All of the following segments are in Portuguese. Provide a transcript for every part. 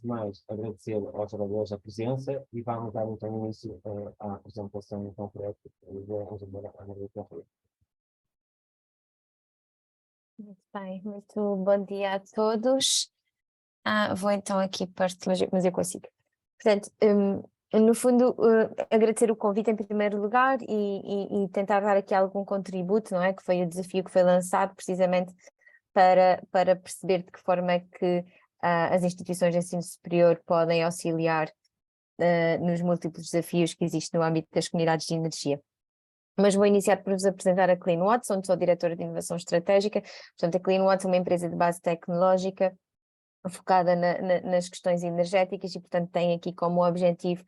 de mais, agradecer aos trabalhadores a presença e vamos dar então início à apresentação então concreto. Muito bem, muito bom dia a todos. Vou então aqui partilhar, mas eu consigo. Portanto, no fundo, agradecer o convite em primeiro lugar e tentar dar aqui algum contributo, não é? Que foi o desafio que foi lançado precisamente para perceber de que forma é que as instituições de ensino superior podem auxiliar nos múltiplos desafios que existem no âmbito das comunidades de energia. Mas vou iniciar por vos apresentar a CleanWatts, onde sou diretora de inovação estratégica. Portanto, a CleanWatts é uma empresa de base tecnológica focada nas questões energéticas e, portanto, tem aqui como objetivo,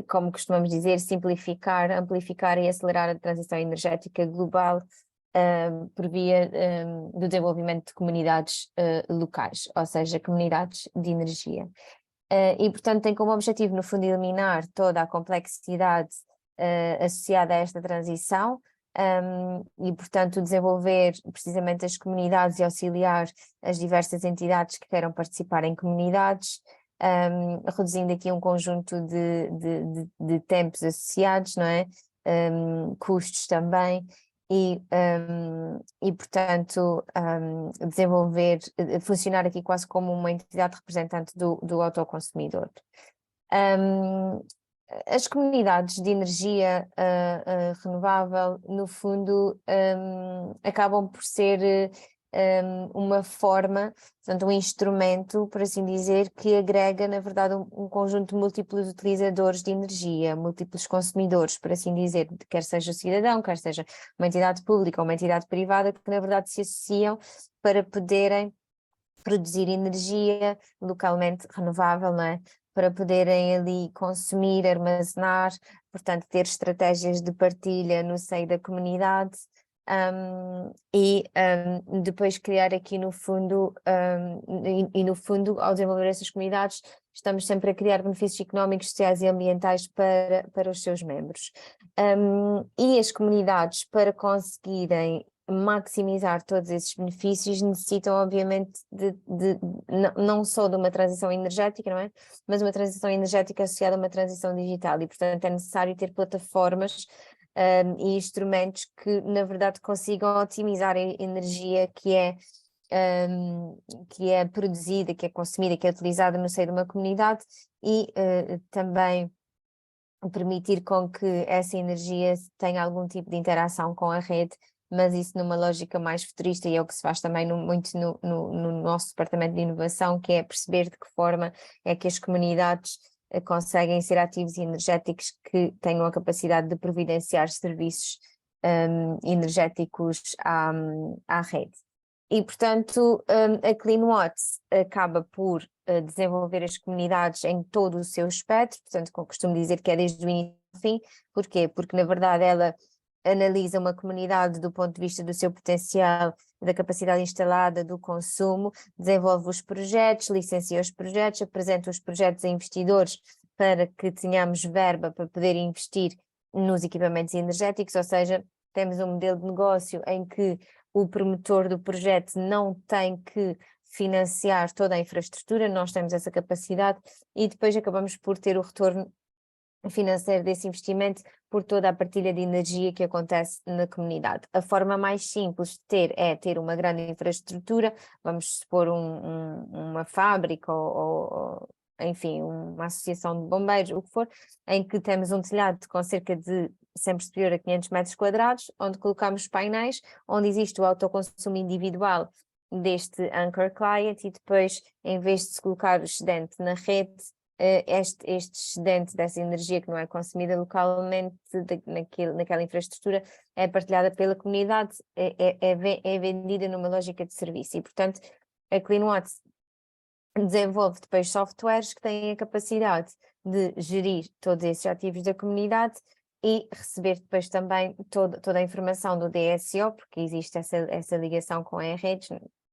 como costumamos dizer, simplificar, amplificar e acelerar a transição energética global por via do desenvolvimento de comunidades locais, ou seja, comunidades de energia. E, portanto, tem como objetivo, no fundo, eliminar toda a complexidade associada a esta transição e, portanto, desenvolver precisamente as comunidades e auxiliar as diversas entidades que queiram participar em comunidades, reduzindo aqui um conjunto de tempos associados, não é? Custos também. Portanto, funcionar aqui quase como uma entidade representante do autoconsumidor. As comunidades de energia renovável, no fundo, acabam por ser uma forma, portanto, um instrumento, por assim dizer, que agrega, na verdade, um conjunto de múltiplos utilizadores de energia, múltiplos consumidores, por assim dizer, quer seja cidadão, quer seja uma entidade pública ou uma entidade privada, que na verdade se associam para poderem produzir energia localmente renovável, não é? Para poderem ali consumir, armazenar, portanto ter estratégias de partilha no seio da comunidade depois criar aqui no fundo, no fundo ao desenvolver essas comunidades estamos sempre a criar benefícios económicos, sociais e ambientais para os seus membros. E as comunidades, para conseguirem maximizar todos esses benefícios, necessitam obviamente não só de uma transição energética, não é? Mas uma transição energética associada a uma transição digital e, portanto, é necessário ter plataformas e instrumentos que, na verdade, consigam otimizar a energia que é produzida, que é consumida, que é utilizada no seio de uma comunidade e também permitir com que essa energia tenha algum tipo de interação com a rede, mas isso numa lógica mais futurista, e é o que se faz também muito no nosso departamento de inovação, que é perceber de que forma é que as comunidades conseguem ser ativos e energéticos que tenham a capacidade de providenciar serviços energéticos à rede. E, portanto, a CleanWatts acaba por desenvolver as comunidades em todo o seu espectro, portanto, costumo dizer que é desde o início ao fim. Porquê? Porque, na verdade, ela analisa uma comunidade do ponto de vista do seu potencial, da capacidade instalada, do consumo, desenvolve os projetos, licencia os projetos, apresenta os projetos a investidores para que tenhamos verba para poder investir nos equipamentos energéticos, ou seja, temos um modelo de negócio em que o promotor do projeto não tem que financiar toda a infraestrutura, nós temos essa capacidade e depois acabamos por ter o retorno financeiro desse investimento por toda a partilha de energia que acontece na comunidade. A forma mais simples de ter é ter uma grande infraestrutura, vamos supor uma fábrica ou enfim, uma associação de bombeiros, o que for, em que temos um telhado com cerca de sempre superior a 500 metros quadrados, onde colocamos painéis, onde existe o autoconsumo individual deste Anchor Client e depois, em vez de se colocar o excedente na rede, este excedente dessa energia que não é consumida localmente naquela infraestrutura é partilhada pela comunidade, é vendida numa lógica de serviço e, portanto, a CleanWatts desenvolve depois softwares que têm a capacidade de gerir todos esses ativos da comunidade e receber depois também toda a informação do DSO, porque existe essa ligação com a redes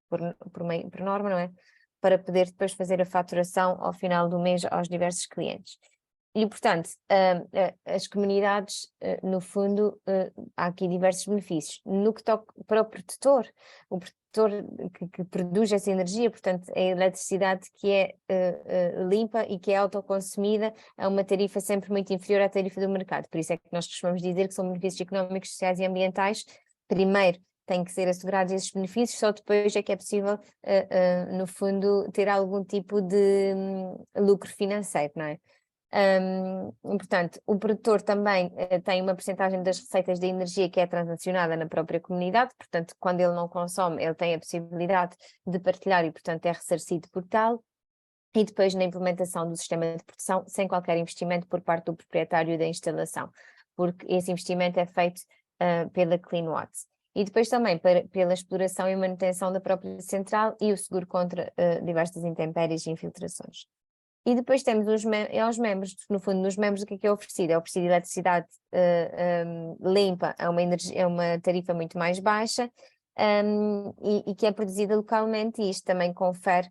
por norma, não é? Para poder depois fazer a faturação ao final do mês aos diversos clientes. E, portanto, as comunidades, no fundo, há aqui diversos benefícios. No que toca para o produtor produtor que produz essa energia, portanto, a eletricidade que é limpa e que é autoconsumida a uma tarifa sempre muito inferior à tarifa do mercado. Por isso é que nós costumamos dizer que são benefícios económicos, sociais e ambientais. Primeiro, têm que ser assegurados esses benefícios, só depois é que é possível, no fundo, ter algum tipo de lucro financeiro, não é? Portanto, o produtor também tem uma percentagem das receitas de energia que é transacionada na própria comunidade, portanto, quando ele não consome, ele tem a possibilidade de partilhar e, portanto, é ressarcido por tal. E depois na implementação do sistema de produção, sem qualquer investimento por parte do proprietário da instalação, porque esse investimento é feito pela CleanWatts. E depois também pela exploração e manutenção da própria central e o seguro contra diversas intempéries e infiltrações. E depois temos aos membros, no fundo, nos membros o que é oferecido? É oferecido eletricidade limpa a uma tarifa muito mais baixa e que é produzida localmente, e isto também confere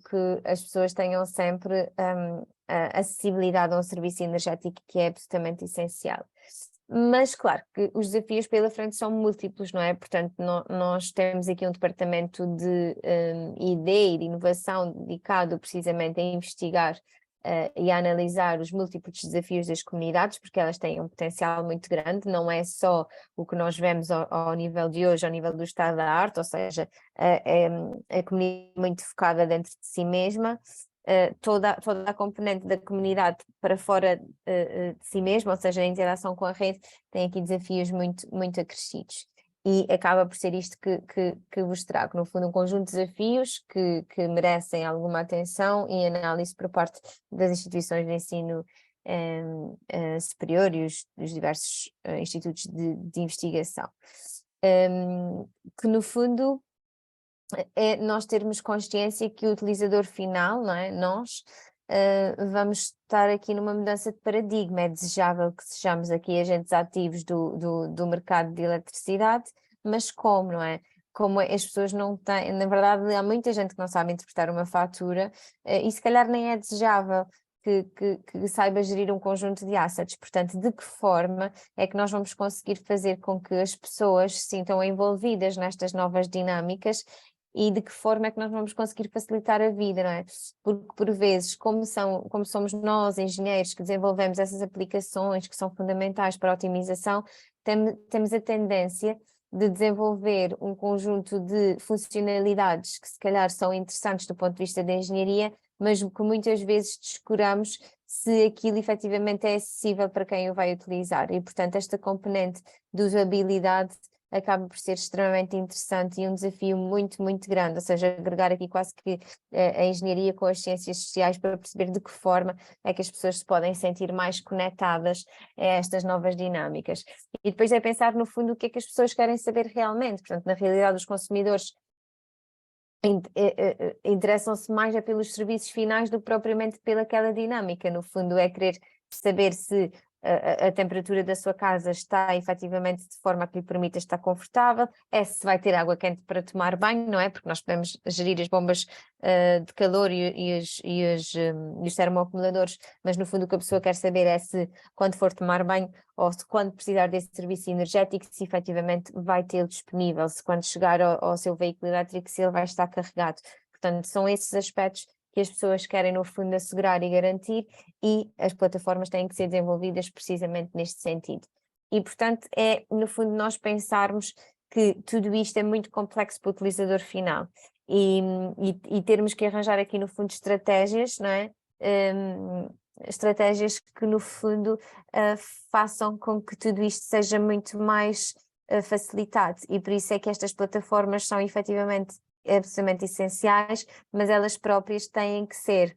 que as pessoas tenham sempre acessibilidade a um serviço energético que é absolutamente essencial. Mas claro que os desafios pela frente são múltiplos, não é? Portanto, nós temos aqui um departamento de ideia e de inovação dedicado precisamente a investigar e a analisar os múltiplos desafios das comunidades, porque elas têm um potencial muito grande, não é só o que nós vemos ao nível de hoje, ao nível do estado da arte, ou seja, a comunidade muito focada dentro de si mesma. Toda a componente da comunidade para fora de si mesma, ou seja, a interação com a rede, tem aqui desafios muito acrescidos. E acaba por ser isto que vos trago, no fundo, um conjunto de desafios que merecem alguma atenção e análise por parte das instituições de ensino superior e os diversos institutos de investigação. Que no fundo é nós termos consciência que o utilizador final, não é? Nós vamos estar aqui numa mudança de paradigma. É desejável que sejamos aqui agentes ativos do mercado de eletricidade, mas como, não é? Como as pessoas não têm, na verdade há muita gente que não sabe interpretar uma fatura e se calhar nem é desejável que saiba gerir um conjunto de assets. Portanto, de que forma é que nós vamos conseguir fazer com que as pessoas se sintam envolvidas nestas novas dinâmicas e de que forma é que nós vamos conseguir facilitar a vida, não é? Porque por vezes, como somos nós, engenheiros, que desenvolvemos essas aplicações que são fundamentais para a otimização, temos a tendência de desenvolver um conjunto de funcionalidades que se calhar são interessantes do ponto de vista da engenharia, mas que muitas vezes descuramos se aquilo efetivamente é acessível para quem o vai utilizar. E, portanto, esta componente de usabilidade acaba por ser extremamente interessante e um desafio muito grande, ou seja, agregar aqui quase que a engenharia com as ciências sociais para perceber de que forma é que as pessoas se podem sentir mais conectadas a estas novas dinâmicas. E depois é pensar no fundo o que é que as pessoas querem saber realmente, portanto, na realidade os consumidores interessam-se mais é pelos serviços finais do que propriamente pelaquela dinâmica, no fundo é querer saber se a temperatura da sua casa está efetivamente de forma a que lhe permita estar confortável, se vai ter água quente para tomar banho, não é? Porque nós podemos gerir as bombas de calor e os termoacumuladores, mas no fundo o que a pessoa quer saber é se quando for tomar banho ou se quando precisar desse serviço energético, se efetivamente vai tê-lo disponível, se quando chegar ao seu veículo elétrico, se ele vai estar carregado. Portanto, são esses aspectos que as pessoas querem, no fundo, assegurar e garantir, e as plataformas têm que ser desenvolvidas precisamente neste sentido. E, portanto, no fundo, nós pensarmos que tudo isto é muito complexo para o utilizador final e termos que arranjar aqui, no fundo, estratégias, não é? Estratégias que, no fundo, façam com que tudo isto seja muito mais facilitado, e por isso é que estas plataformas são efetivamente absolutamente essenciais, mas elas próprias têm que ser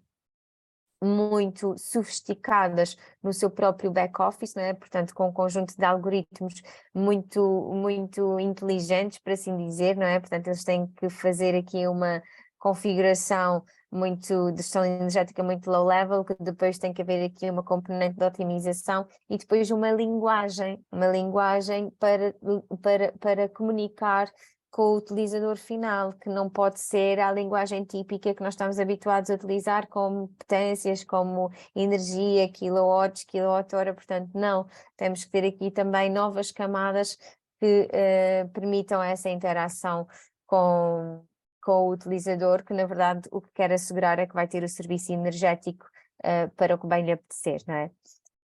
muito sofisticadas no seu próprio back-office, não é? Portanto, com um conjunto de algoritmos muito inteligentes, por assim dizer, não é? Portanto, eles têm que fazer aqui uma configuração de gestão energética muito low level, que depois tem que haver aqui uma componente de otimização e depois uma linguagem para comunicar com o utilizador final, que não pode ser a linguagem típica que nós estamos habituados a utilizar, como potências, como energia, kilowatts, quilowatt-hora, portanto não, temos que ter aqui também novas camadas que permitam essa interação com o utilizador, que na verdade o que quer assegurar é que vai ter o serviço energético para o que bem lhe apetecer, não é?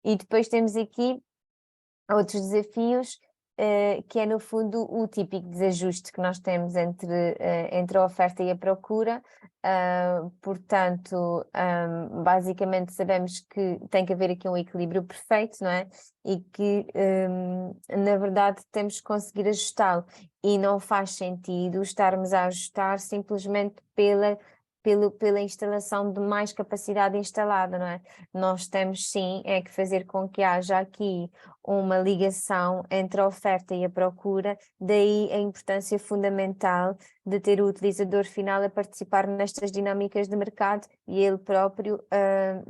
E depois temos aqui outros desafios, que é no fundo o típico desajuste que nós temos entre a oferta e a procura. Portanto, basicamente sabemos que tem que haver aqui um equilíbrio perfeito, não é? E que, na verdade, temos que conseguir ajustá-lo. E não faz sentido estarmos a ajustar simplesmente pela instalação de mais capacidade instalada, não é? Nós temos sim é que fazer com que haja aqui uma ligação entre a oferta e a procura, daí a importância fundamental de ter o utilizador final a participar nestas dinâmicas de mercado e ele próprio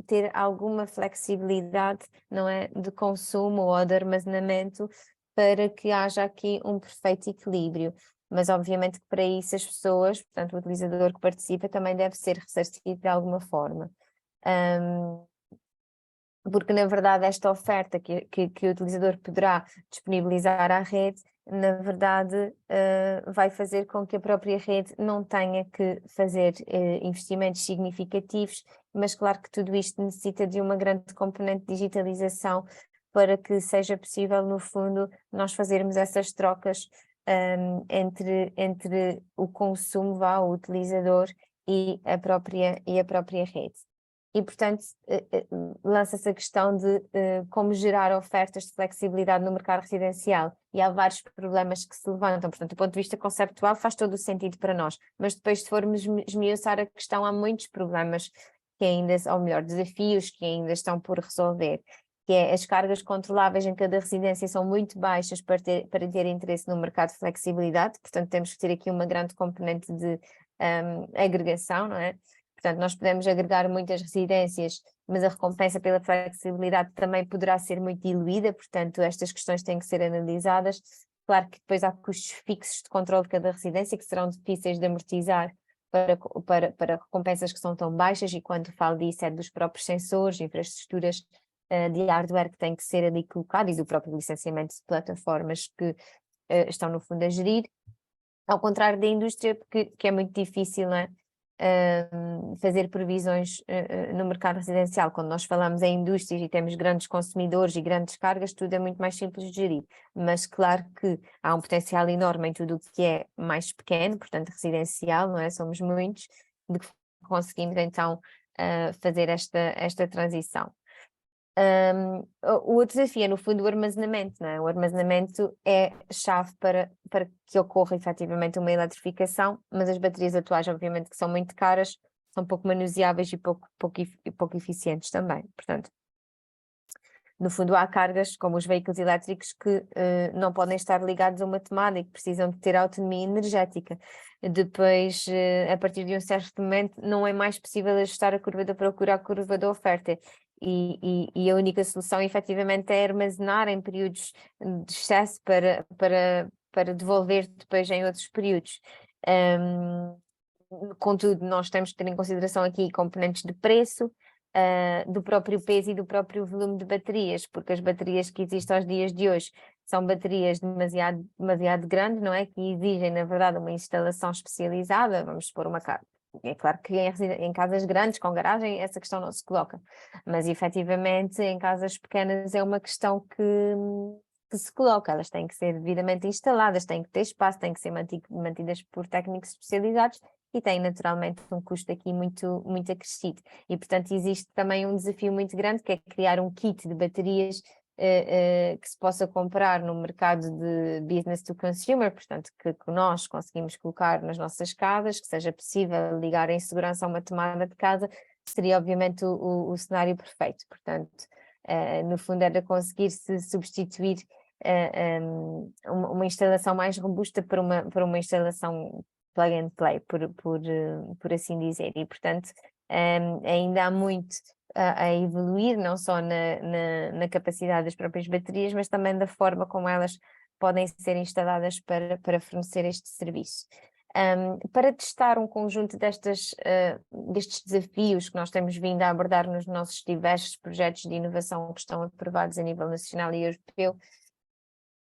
ter alguma flexibilidade, não é, de consumo ou de armazenamento para que haja aqui um perfeito equilíbrio. Mas obviamente que para isso as pessoas, portanto o utilizador que participa também deve ser ressarcido de alguma forma. Porque na verdade esta oferta que o utilizador poderá disponibilizar à rede, na verdade vai fazer com que a própria rede não tenha que fazer investimentos significativos, mas claro que tudo isto necessita de uma grande componente de digitalização para que seja possível, no fundo, nós fazermos essas trocas entre o consumo, o utilizador e a própria rede. E, portanto, lança-se a questão de como gerar ofertas de flexibilidade no mercado residencial. E há vários problemas que se levantam. Portanto, do ponto de vista conceptual, faz todo o sentido para nós. Mas depois, se formos esmiuçar a questão, há muitos problemas que ainda, ou melhor, desafios que ainda estão por resolver. Que é as cargas controláveis em cada residência são muito baixas para ter interesse no mercado de flexibilidade. Portanto, temos que ter aqui uma grande componente de agregação, não é? Portanto, nós podemos agregar muitas residências, mas a recompensa pela flexibilidade também poderá ser muito diluída, portanto, estas questões têm que ser analisadas. Claro que depois há custos fixos de controle de cada residência que serão difíceis de amortizar para recompensas que são tão baixas, e quando falo disso é dos próprios sensores, infraestruturas de hardware que têm que ser ali colocado e do próprio licenciamento de plataformas que estão no fundo a gerir, ao contrário da indústria, que é muito difícil, não é? Fazer previsões no mercado residencial. Quando nós falamos em indústrias e temos grandes consumidores e grandes cargas, tudo é muito mais simples de gerir, mas claro que há um potencial enorme em tudo o que é mais pequeno, portanto residencial, não é? Somos muitos, de que conseguimos então fazer esta transição. O outro desafio é, no fundo, o armazenamento, não é? O armazenamento é chave para que ocorra efetivamente uma eletrificação, mas as baterias atuais, obviamente, que são muito caras, são pouco manuseáveis e pouco eficientes também. Portanto, no fundo, há cargas, como os veículos elétricos, que não podem estar ligados a uma tomada e que precisam de ter autonomia energética. Depois, a partir de um certo momento, não é mais possível ajustar a curva da procura à curva da oferta. E a única solução, efetivamente, é armazenar em períodos de excesso para devolver depois em outros períodos. Contudo, nós temos que ter em consideração aqui componentes de preço, do próprio peso e do próprio volume de baterias, porque as baterias que existem aos dias de hoje são baterias demasiado grandes, não é? Que exigem, na verdade, uma instalação especializada. Vamos supor uma casa. É claro que em casas grandes, com garagem, essa questão não se coloca, mas efetivamente em casas pequenas é uma questão que se coloca. Elas têm que ser devidamente instaladas, têm que ter espaço, têm que ser mantidas por técnicos especializados e têm naturalmente um custo aqui muito, muito acrescido. E portanto existe também um desafio muito grande, que é criar um kit de baterias que se possa comprar no mercado de business to consumer, portanto que nós conseguimos colocar nas nossas casas, que seja possível ligar em segurança a uma tomada de casa, seria obviamente o cenário perfeito. Portanto, no fundo era conseguir-se substituir uma instalação mais robusta por uma instalação plug and play, por assim dizer, e portanto ainda há muito a evoluir, não só na capacidade das próprias baterias, mas também da forma como elas podem ser instaladas para fornecer este serviço. Para testar um conjunto destes desafios que nós temos vindo a abordar nos nossos diversos projetos de inovação que estão aprovados a nível nacional e europeu,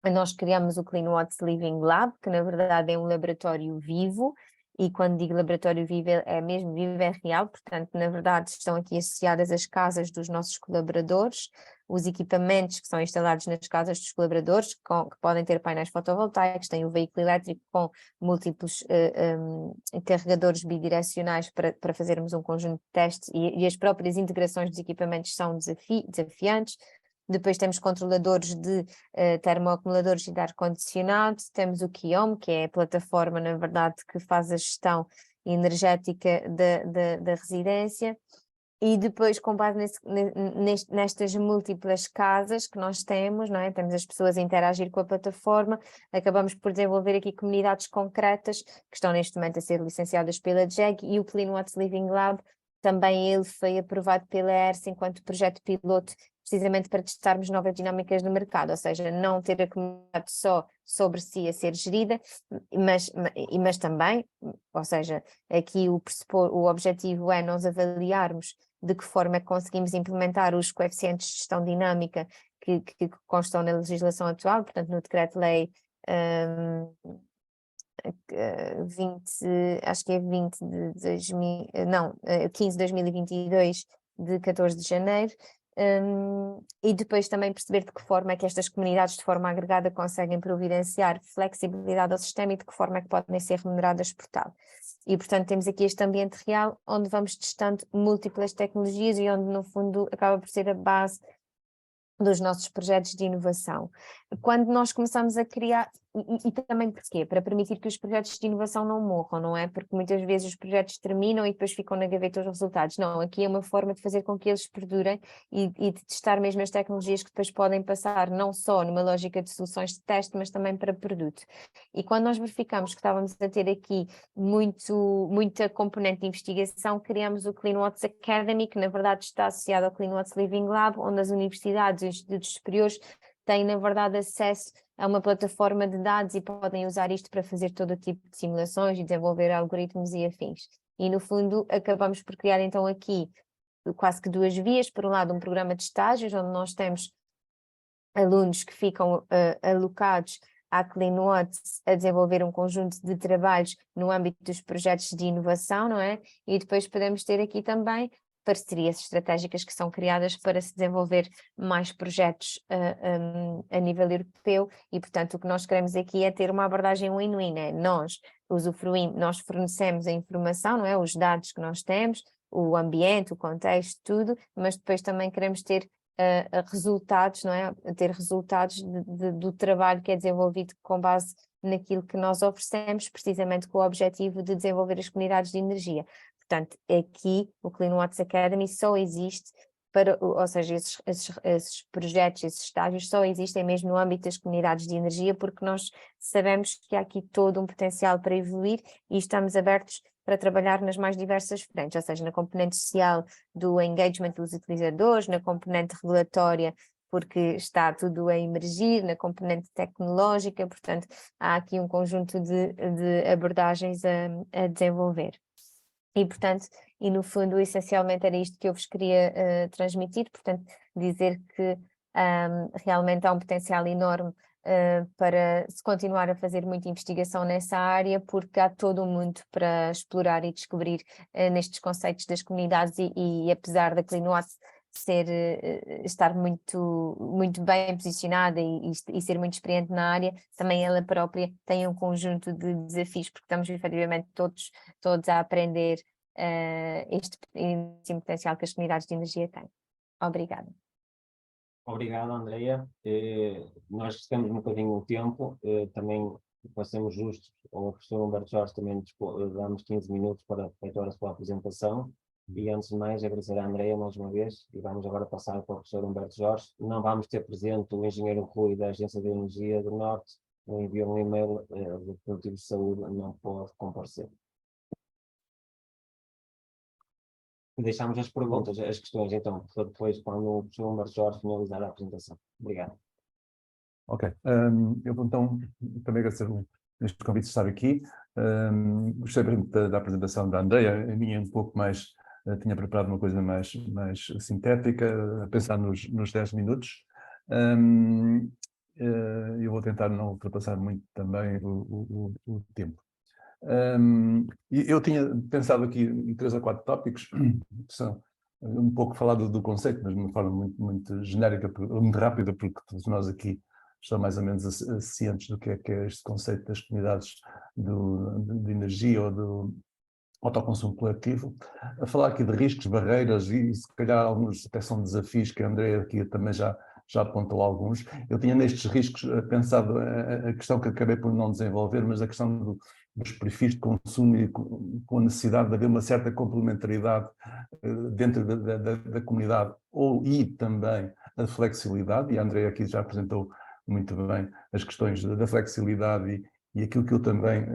nós criamos o CleanWatts Living Lab, que na verdade é um laboratório vivo, e quando digo laboratório vivo é mesmo vivo, é real, portanto, na verdade estão aqui associadas as casas dos nossos colaboradores, os equipamentos que são instalados nas casas dos colaboradores, que podem ter painéis fotovoltaicos, têm o veículo elétrico com múltiplos carregadores bidirecionais para fazermos um conjunto de testes, e as próprias integrações dos equipamentos são desafiantes. Depois temos controladores de termoacumuladores e de ar-condicionado, temos o Kiom, que é a plataforma, na verdade, que faz a gestão energética da residência, e depois, com base nestas múltiplas casas que nós temos, não é? Temos as pessoas a interagir com a plataforma, acabamos por desenvolver aqui comunidades concretas, que estão neste momento a ser licenciadas pela JEG, e o CleanWatts Living Lab, também ele foi aprovado pela ERSE enquanto projeto piloto, precisamente para testarmos novas dinâmicas no mercado, ou seja, não ter a comunidade só sobre si a ser gerida, mas também, ou seja, aqui o objetivo é nós avaliarmos de que forma é que conseguimos implementar os coeficientes de gestão dinâmica que constam na legislação atual, portanto no decreto-lei 15 de 2022, de 14 de janeiro, e depois também perceber de que forma é que estas comunidades de forma agregada conseguem providenciar flexibilidade ao sistema e de que forma é que podem ser remuneradas por tal. E portanto temos aqui este ambiente real onde vamos testando múltiplas tecnologias e onde no fundo acaba por ser a base dos nossos projetos de inovação. Quando nós começamos a criar, e também porquê? Para permitir que os projetos de inovação não morram, não é? Porque muitas vezes os projetos terminam e depois ficam na gaveta os resultados. Não, aqui é uma forma de fazer com que eles perdurem e de testar mesmo as tecnologias que depois podem passar não só numa lógica de soluções de teste, mas também para produto. E quando nós verificamos que estávamos a ter aqui muita componente de investigação, criamos o CleanWatts Academy, que na verdade está associado ao CleanWatts Living Lab, onde as universidades e os institutos superiores têm na verdade acesso a uma plataforma de dados e podem usar isto para fazer todo o tipo de simulações e desenvolver algoritmos e afins. E no fundo acabamos por criar então aqui quase que duas vias. Por um lado, um programa de estágios, onde nós temos alunos que ficam alocados à CleanWatts a desenvolver um conjunto de trabalhos no âmbito dos projetos de inovação, não é? E depois podemos ter aqui também parcerias estratégicas que são criadas para se desenvolver mais projetos a nível europeu, e portanto o que nós queremos aqui é ter uma abordagem win-win, é nós nós fornecemos a informação, não é? Os dados que nós temos, o ambiente, o contexto, tudo, mas depois também queremos ter resultados, não é? Ter resultados do trabalho que é desenvolvido com base naquilo que nós oferecemos, precisamente com o objetivo de desenvolver as comunidades de energia. Portanto, aqui o CleanWatts Academy só existe ou seja, esses projetos, esses estágios só existem mesmo no âmbito das comunidades de energia, porque nós sabemos que há aqui todo um potencial para evoluir e estamos abertos para trabalhar nas mais diversas frentes, ou seja, na componente social do engagement dos utilizadores, na componente regulatória, porque está tudo a emergir, na componente tecnológica, portanto, há aqui um conjunto de abordagens a desenvolver. E, portanto, e no fundo, essencialmente era isto que eu vos queria transmitir, portanto, dizer que realmente há um potencial enorme para se continuar a fazer muita investigação nessa área, porque há todo um mundo para explorar e descobrir nestes conceitos das comunidades e apesar da CleanWatts estar muito bem posicionada e ser muito experiente na área, também ela própria tem um conjunto de desafios, porque estamos efetivamente todos a aprender este potencial que as comunidades de energia têm. Obrigada. Obrigado, Andreia. Nós temos um bocadinho o tempo, também para sermos justos, ao professor Humberto Jorge também damos 15 minutos para a sua apresentação. E antes de mais, agradecer à Andreia mais uma vez, e vamos agora passar para o professor Humberto Jorge. Não vamos ter presente o engenheiro Rui da Agência de Energia do Norte, enviou um e-mail de motivo de saúde, não pode comparecer. Deixamos as perguntas, as questões, então, depois, quando o professor Humberto Jorge finalizar a apresentação. Obrigado. Ok. Eu vou então também agradecer este convite de estar aqui. Gostei da apresentação da Andreia, a minha um pouco mais, tinha preparado uma coisa mais sintética, a pensar nos 10 minutos. eu vou tentar não ultrapassar muito também o tempo. E eu tinha pensado aqui em 3 ou 4 tópicos, que são um pouco falado do conceito, mas de uma forma muito, muito genérica, muito rápida, porque todos nós aqui estamos mais ou menos cientes do que é este conceito das comunidades de energia ou do autoconsumo coletivo. A falar aqui de riscos, barreiras e se calhar alguns até são desafios que a Andrea aqui também já apontou alguns. Eu tinha nestes riscos pensado a questão que acabei por não desenvolver, mas a questão dos perfis de consumo e com a necessidade de haver uma certa complementaridade dentro da comunidade e também a flexibilidade, e a Andrea aqui já apresentou muito bem as questões da flexibilidade e aquilo que eu também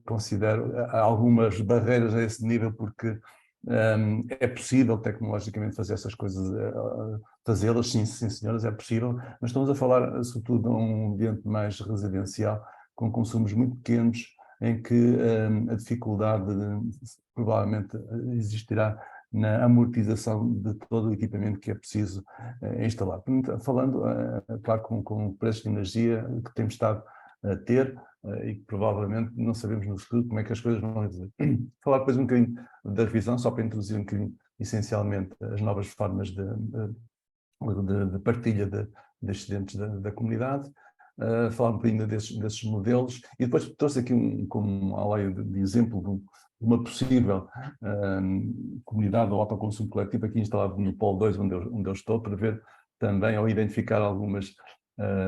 considero algumas barreiras a esse nível, porque é possível tecnologicamente fazer essas coisas, fazê-las, sim senhoras, é possível, mas estamos a falar sobretudo de um ambiente mais residencial, com consumos muito pequenos, em que a dificuldade provavelmente existirá na amortização de todo o equipamento que é preciso instalar. Falando, claro, com o preço de energia que temos estado a ter, e que provavelmente não sabemos no futuro como é que as coisas vão dizer. Falar depois um bocadinho da revisão, só para introduzir um bocadinho, essencialmente, as novas formas de partilha de excedentes da comunidade, falar um bocadinho desses modelos, e depois trouxe aqui como a lei de exemplo de uma possível comunidade de autoconsumo coletivo aqui instalado no Polo 2, onde eu estou, para ver também, ou identificar algumas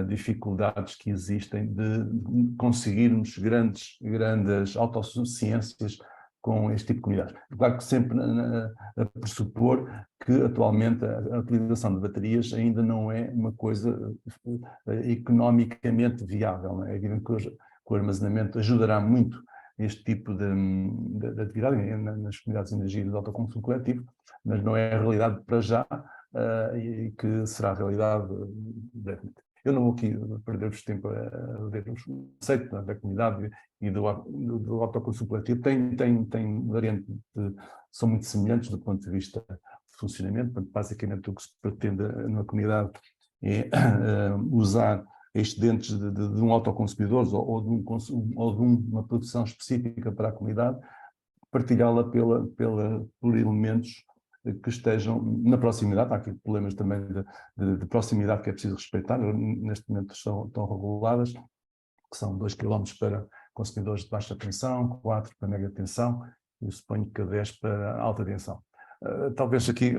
dificuldades que existem de conseguirmos grandes autossuficiências com este tipo de comunidades. Claro que sempre a pressupor que atualmente a utilização de baterias ainda não é uma coisa economicamente viável. Não é? É evidente que o armazenamento ajudará muito este tipo de atividade nas comunidades de energia de autoconsumo coletivo, mas não é a realidade para já e que será a realidade brevemente. Eu não vou aqui perder-vos tempo a ver o conceito da comunidade e do autoconsumo coletivo. Tem variante são muito semelhantes do ponto de vista de funcionamento, portanto, basicamente o que se pretende na comunidade é usar excedentes de um autoconsumidor ou de uma produção específica para a comunidade, partilhá-la por elementos que estejam na proximidade. Há aqui problemas também de proximidade que é preciso respeitar, neste momento estão reguladas, que são 2 km para consumidores de baixa tensão, 4 para média tensão, e eu suponho que 10 para alta tensão. Talvez aqui,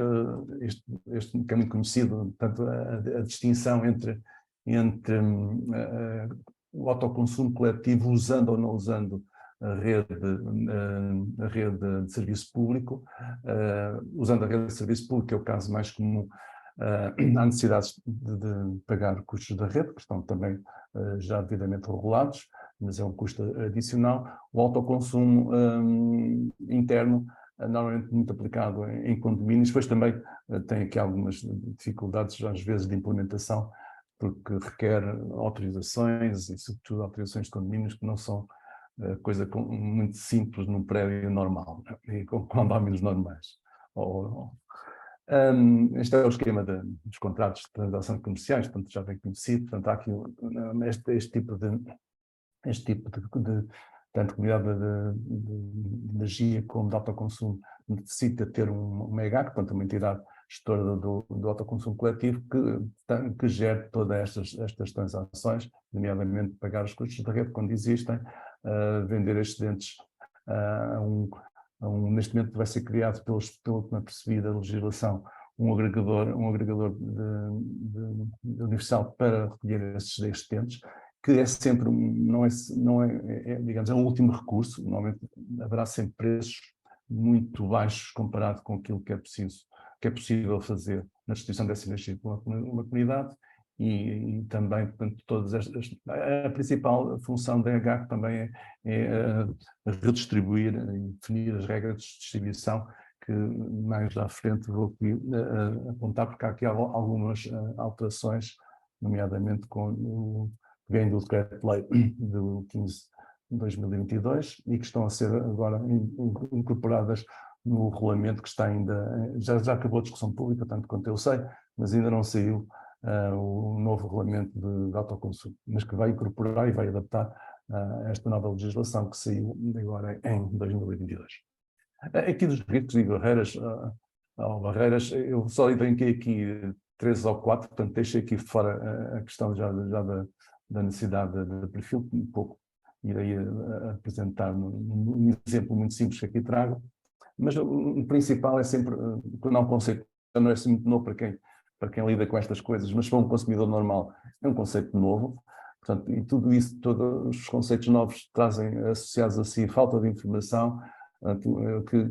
este que é muito conhecido, portanto, a distinção entre o autoconsumo coletivo usando ou não usando a rede de serviço público, usando a rede de serviço público, que é o caso mais comum, há necessidades de pagar custos da rede, que estão também já devidamente regulados, mas é um custo adicional. O autoconsumo interno, normalmente muito aplicado em condomínios, depois também tem aqui algumas dificuldades, às vezes, de implementação, porque requer autorizações e, sobretudo, autorizações de condomínios que não são coisa muito simples num prédio normal, né? E com condóminos normais. Este é o esquema dos contratos de transação comerciais, portanto já bem conhecido, portanto há aqui este tipo de tanto comunidade de energia como de autoconsumo necessita ter um MEGAC, portanto uma entidade gestora do autoconsumo coletivo que gere todas estas transações, nomeadamente pagar os custos da rede quando existem, vender excedentes neste momento vai ser criado, pelo que me apercebi da legislação, um agregador de universal para recolher esses excedentes, que é sempre, digamos, é um último recurso. Normalmente haverá sempre preços muito baixos comparado com aquilo que é possível fazer na distribuição dessa energia para uma comunidade, e também, portanto, a principal função da EGAC também é redistribuir e definir as regras de distribuição, que mais à frente vou aqui apontar, porque há aqui algumas alterações, nomeadamente com o que vem do Decreto-Lei do 15 de 2022 e que estão a ser agora incorporadas no regulamento que está ainda, já acabou a discussão pública, tanto quanto eu sei, mas ainda não saiu o novo regulamento de autoconsumo, mas que vai incorporar e vai adaptar esta nova legislação que saiu agora em 2022. Aqui dos riscos e barreiras, eu só elenquei aqui 3 ou 4, portanto deixei aqui fora a questão já da necessidade de perfil, um pouco irei apresentar um exemplo muito simples que aqui trago, mas o principal é sempre, quando há um conceito, não é assim muito novo para quem lida com estas coisas, mas para um consumidor normal é um conceito novo, portanto, e tudo isso, todos os conceitos novos trazem associados a si falta de informação,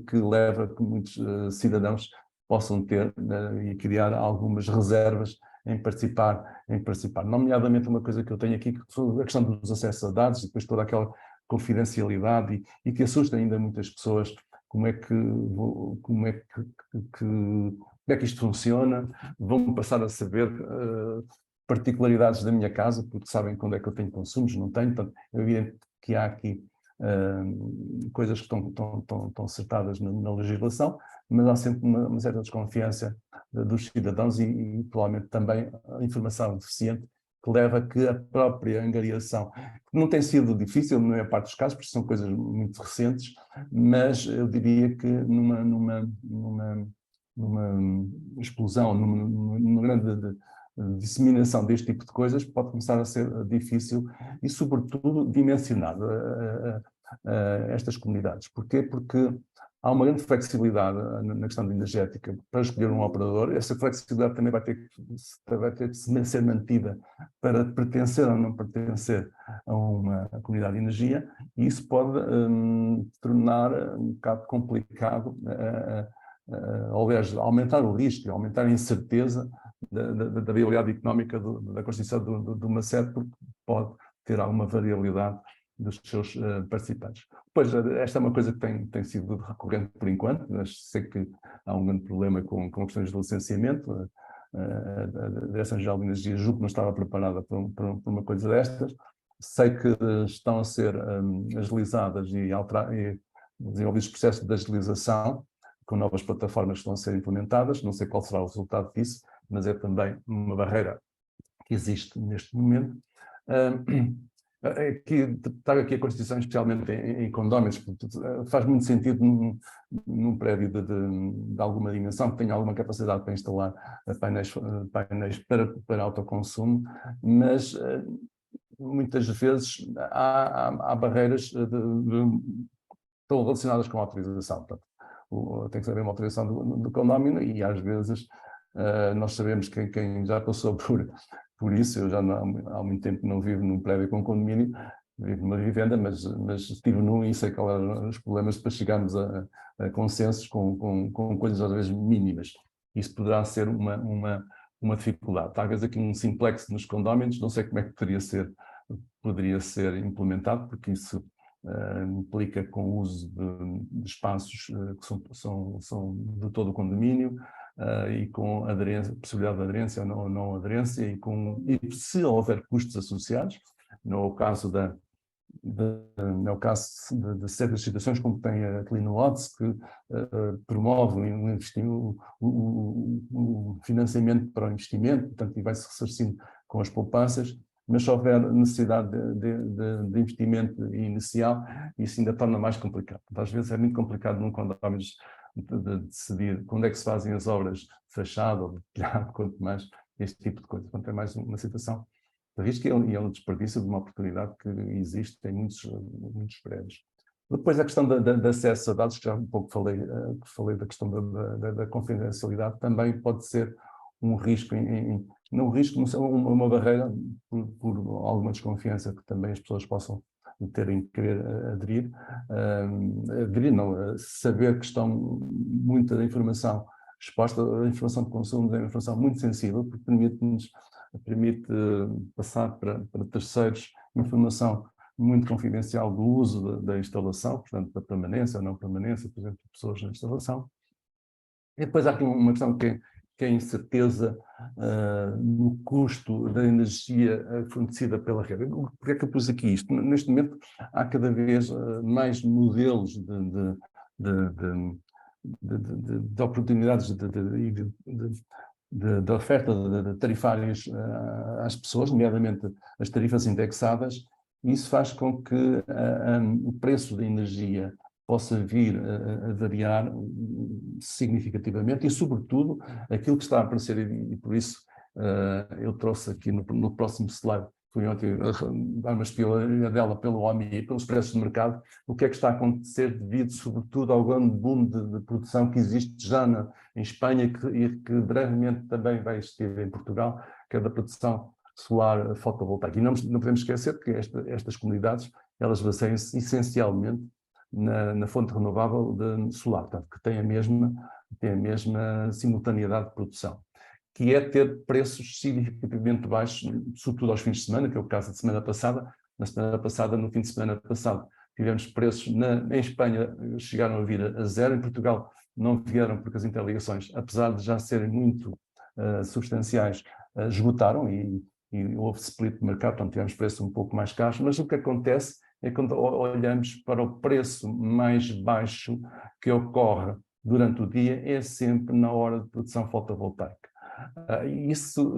que leva a que muitos cidadãos possam ter e criar algumas reservas em participar, nomeadamente uma coisa que eu tenho aqui, que é a questão dos acessos a dados, e depois toda aquela confidencialidade e que assusta ainda muitas pessoas, como é que isto funciona, vão passar a saber particularidades da minha casa, porque sabem quando é que eu tenho consumos, não tenho, portanto, é evidente que há aqui coisas que estão acertadas na legislação, mas há sempre uma certa desconfiança dos cidadãos e provavelmente também a informação deficiente que leva a que a própria angariação, que não tem sido difícil na maior parte dos casos, porque são coisas muito recentes, mas eu diria que numa explosão, numa grande disseminação deste tipo de coisas, pode começar a ser difícil e, sobretudo, dimensionado estas comunidades. Porquê? Porque há uma grande flexibilidade na questão energética para escolher um operador. Essa flexibilidade também vai ter que ser mantida para pertencer ou não pertencer a uma comunidade de energia, e isso pode tornar um bocado complicado, ao invés de aumentar o risco, aumentar a incerteza da viabilidade económica da constituição de uma sede, porque pode ter alguma variabilidade dos seus participantes. Pois, esta é uma coisa que tem sido recorrente por enquanto, mas sei que há um grande problema com questões de licenciamento. A Direção-Geral de Energia julgo que não estava preparada para uma coisa destas. Sei que estão a ser agilizadas e desenvolvidos processos de agilização com novas plataformas que estão a ser implementadas. Não sei qual será o resultado disso, mas é também uma barreira que existe neste momento. Trago aqui a Constituição, especialmente em condóminos, porque faz muito sentido num prédio de alguma dimensão, que tenha alguma capacidade para instalar painéis para autoconsumo, mas muitas vezes há barreiras que estão relacionadas com a autorização. Portanto, tem que haver uma autorização do condómino e às vezes nós sabemos que quem já passou por isso, eu já há muito tempo não vivo num prédio com condomínio, vivo numa vivenda, mas estive num e sei quais eram os problemas para chegarmos a consensos com coisas às vezes mínimas. Isso poderá ser uma dificuldade. Talvez aqui um simplex nos condóminos, não sei como é que poderia ser implementado, porque isso implica com o uso de espaços que são de todo o condomínio, e com possibilidade de aderência ou não aderência, e se houver custos associados, no caso de certas situações, como tem a CleanWatts, que promove o financiamento para o investimento, portanto, e vai-se ressarcindo com as poupanças, mas se houver necessidade de investimento inicial, isso ainda torna mais complicado. Às vezes é muito complicado num condomínio de decidir quando é que se fazem as obras de fachada ou de telhado, quanto mais este tipo de coisa. Portanto, é mais uma situação de risco e é um desperdício de uma oportunidade que existe em muitos prédios. Depois a questão de acesso a dados, que já um pouco falei da questão da confidencialidade, também pode ser um risco, não um risco, uma barreira por alguma desconfiança que também as pessoas possam terem que querer aderir, saber que muita da informação exposta, a informação de consumo é uma informação muito sensível, porque permite passar para terceiros informação muito confidencial do uso da instalação, portanto, da permanência ou não permanência, por exemplo, de pessoas na instalação. E depois há aqui uma questão que é a incerteza no custo da energia fornecida pela rede. Por que é que eu pus aqui isto? Neste momento há cada vez mais modelos de oportunidades de de oferta de tarifários às pessoas, nomeadamente as tarifas indexadas, e isso faz com que o preço da energia possa vir a variar significativtivamente e, sobretudo, aquilo que está a aparecer, e por isso eu trouxe aqui no próximo slide, fui ontem dar uma espiolha dela pelo OMI, pelos preços de mercado, o que é que está a acontecer devido, sobretudo, ao grande boom de produção que existe já em Espanha e que brevemente também vai existir em Portugal, que é da produção solar fotovoltaica. E não podemos esquecer que estas comunidades, elas baseiam-se essencialmente na fonte renovável de solar, portanto, que tem a mesma simultaneidade de produção, que é ter preços significativamente baixos, sobretudo aos fins de semana, que é o caso da semana passada. Na semana passada, no fim de semana passado, tivemos preços em Espanha chegaram a vir a zero, em Portugal não vieram porque as interligações, apesar de já serem muito substanciais, esgotaram e houve split de mercado, portanto tivemos preços um pouco mais caros, mas o que acontece é que quando olhamos para o preço mais baixo que ocorre durante o dia, é sempre na hora de produção fotovoltaica. Isso,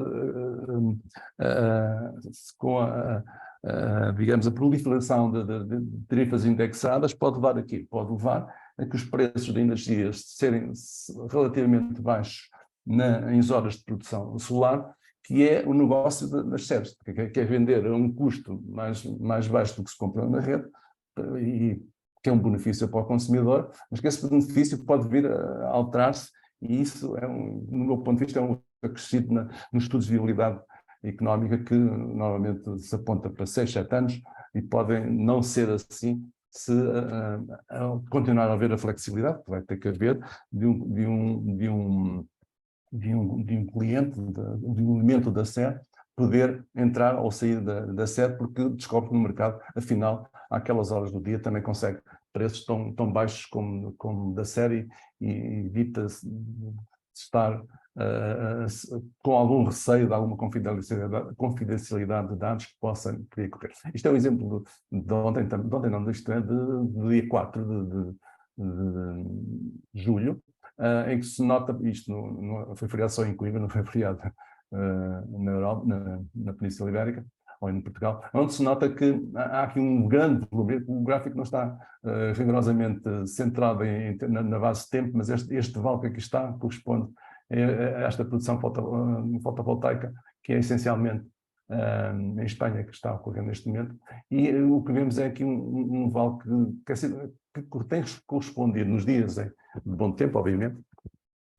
com digamos, a proliferação de tarifas indexadas, pode levar a que os preços da energia serem relativamente baixos em horas de produção solar, que é o negócio das SERs, que é vender a um custo mais baixo do que se compra na rede, e que é um benefício para o consumidor, mas que esse benefício pode vir a alterar-se, e isso, no meu ponto de vista, é um acrescido nos estudos de viabilidade económica, que normalmente se aponta para 6, 7 anos, e podem não ser assim se continuar a haver a flexibilidade, que vai ter que haver, de um cliente, de um elemento da SER, poder entrar ou sair da SER, porque descobre que no mercado, afinal, àquelas horas do dia também consegue preços tão baixos como da SER, e evita estar com algum receio de alguma confidencialidade de dados que possa ocorrer. Isto é um exemplo de ontem, isto é de dia 4 de julho, em que se nota, isto foi feriado só em Coimbra, não foi feriado na Europa, na Península Ibérica, ou em Portugal, onde se nota que há aqui um grande volume. O gráfico não está rigorosamente centrado na base de tempo, mas este vale que aqui está corresponde a esta produção fotovoltaica, que é essencialmente em Espanha que está ocorrendo neste momento, e o que vemos é aqui um vale que tem correspondido nos dias de bom tempo, obviamente,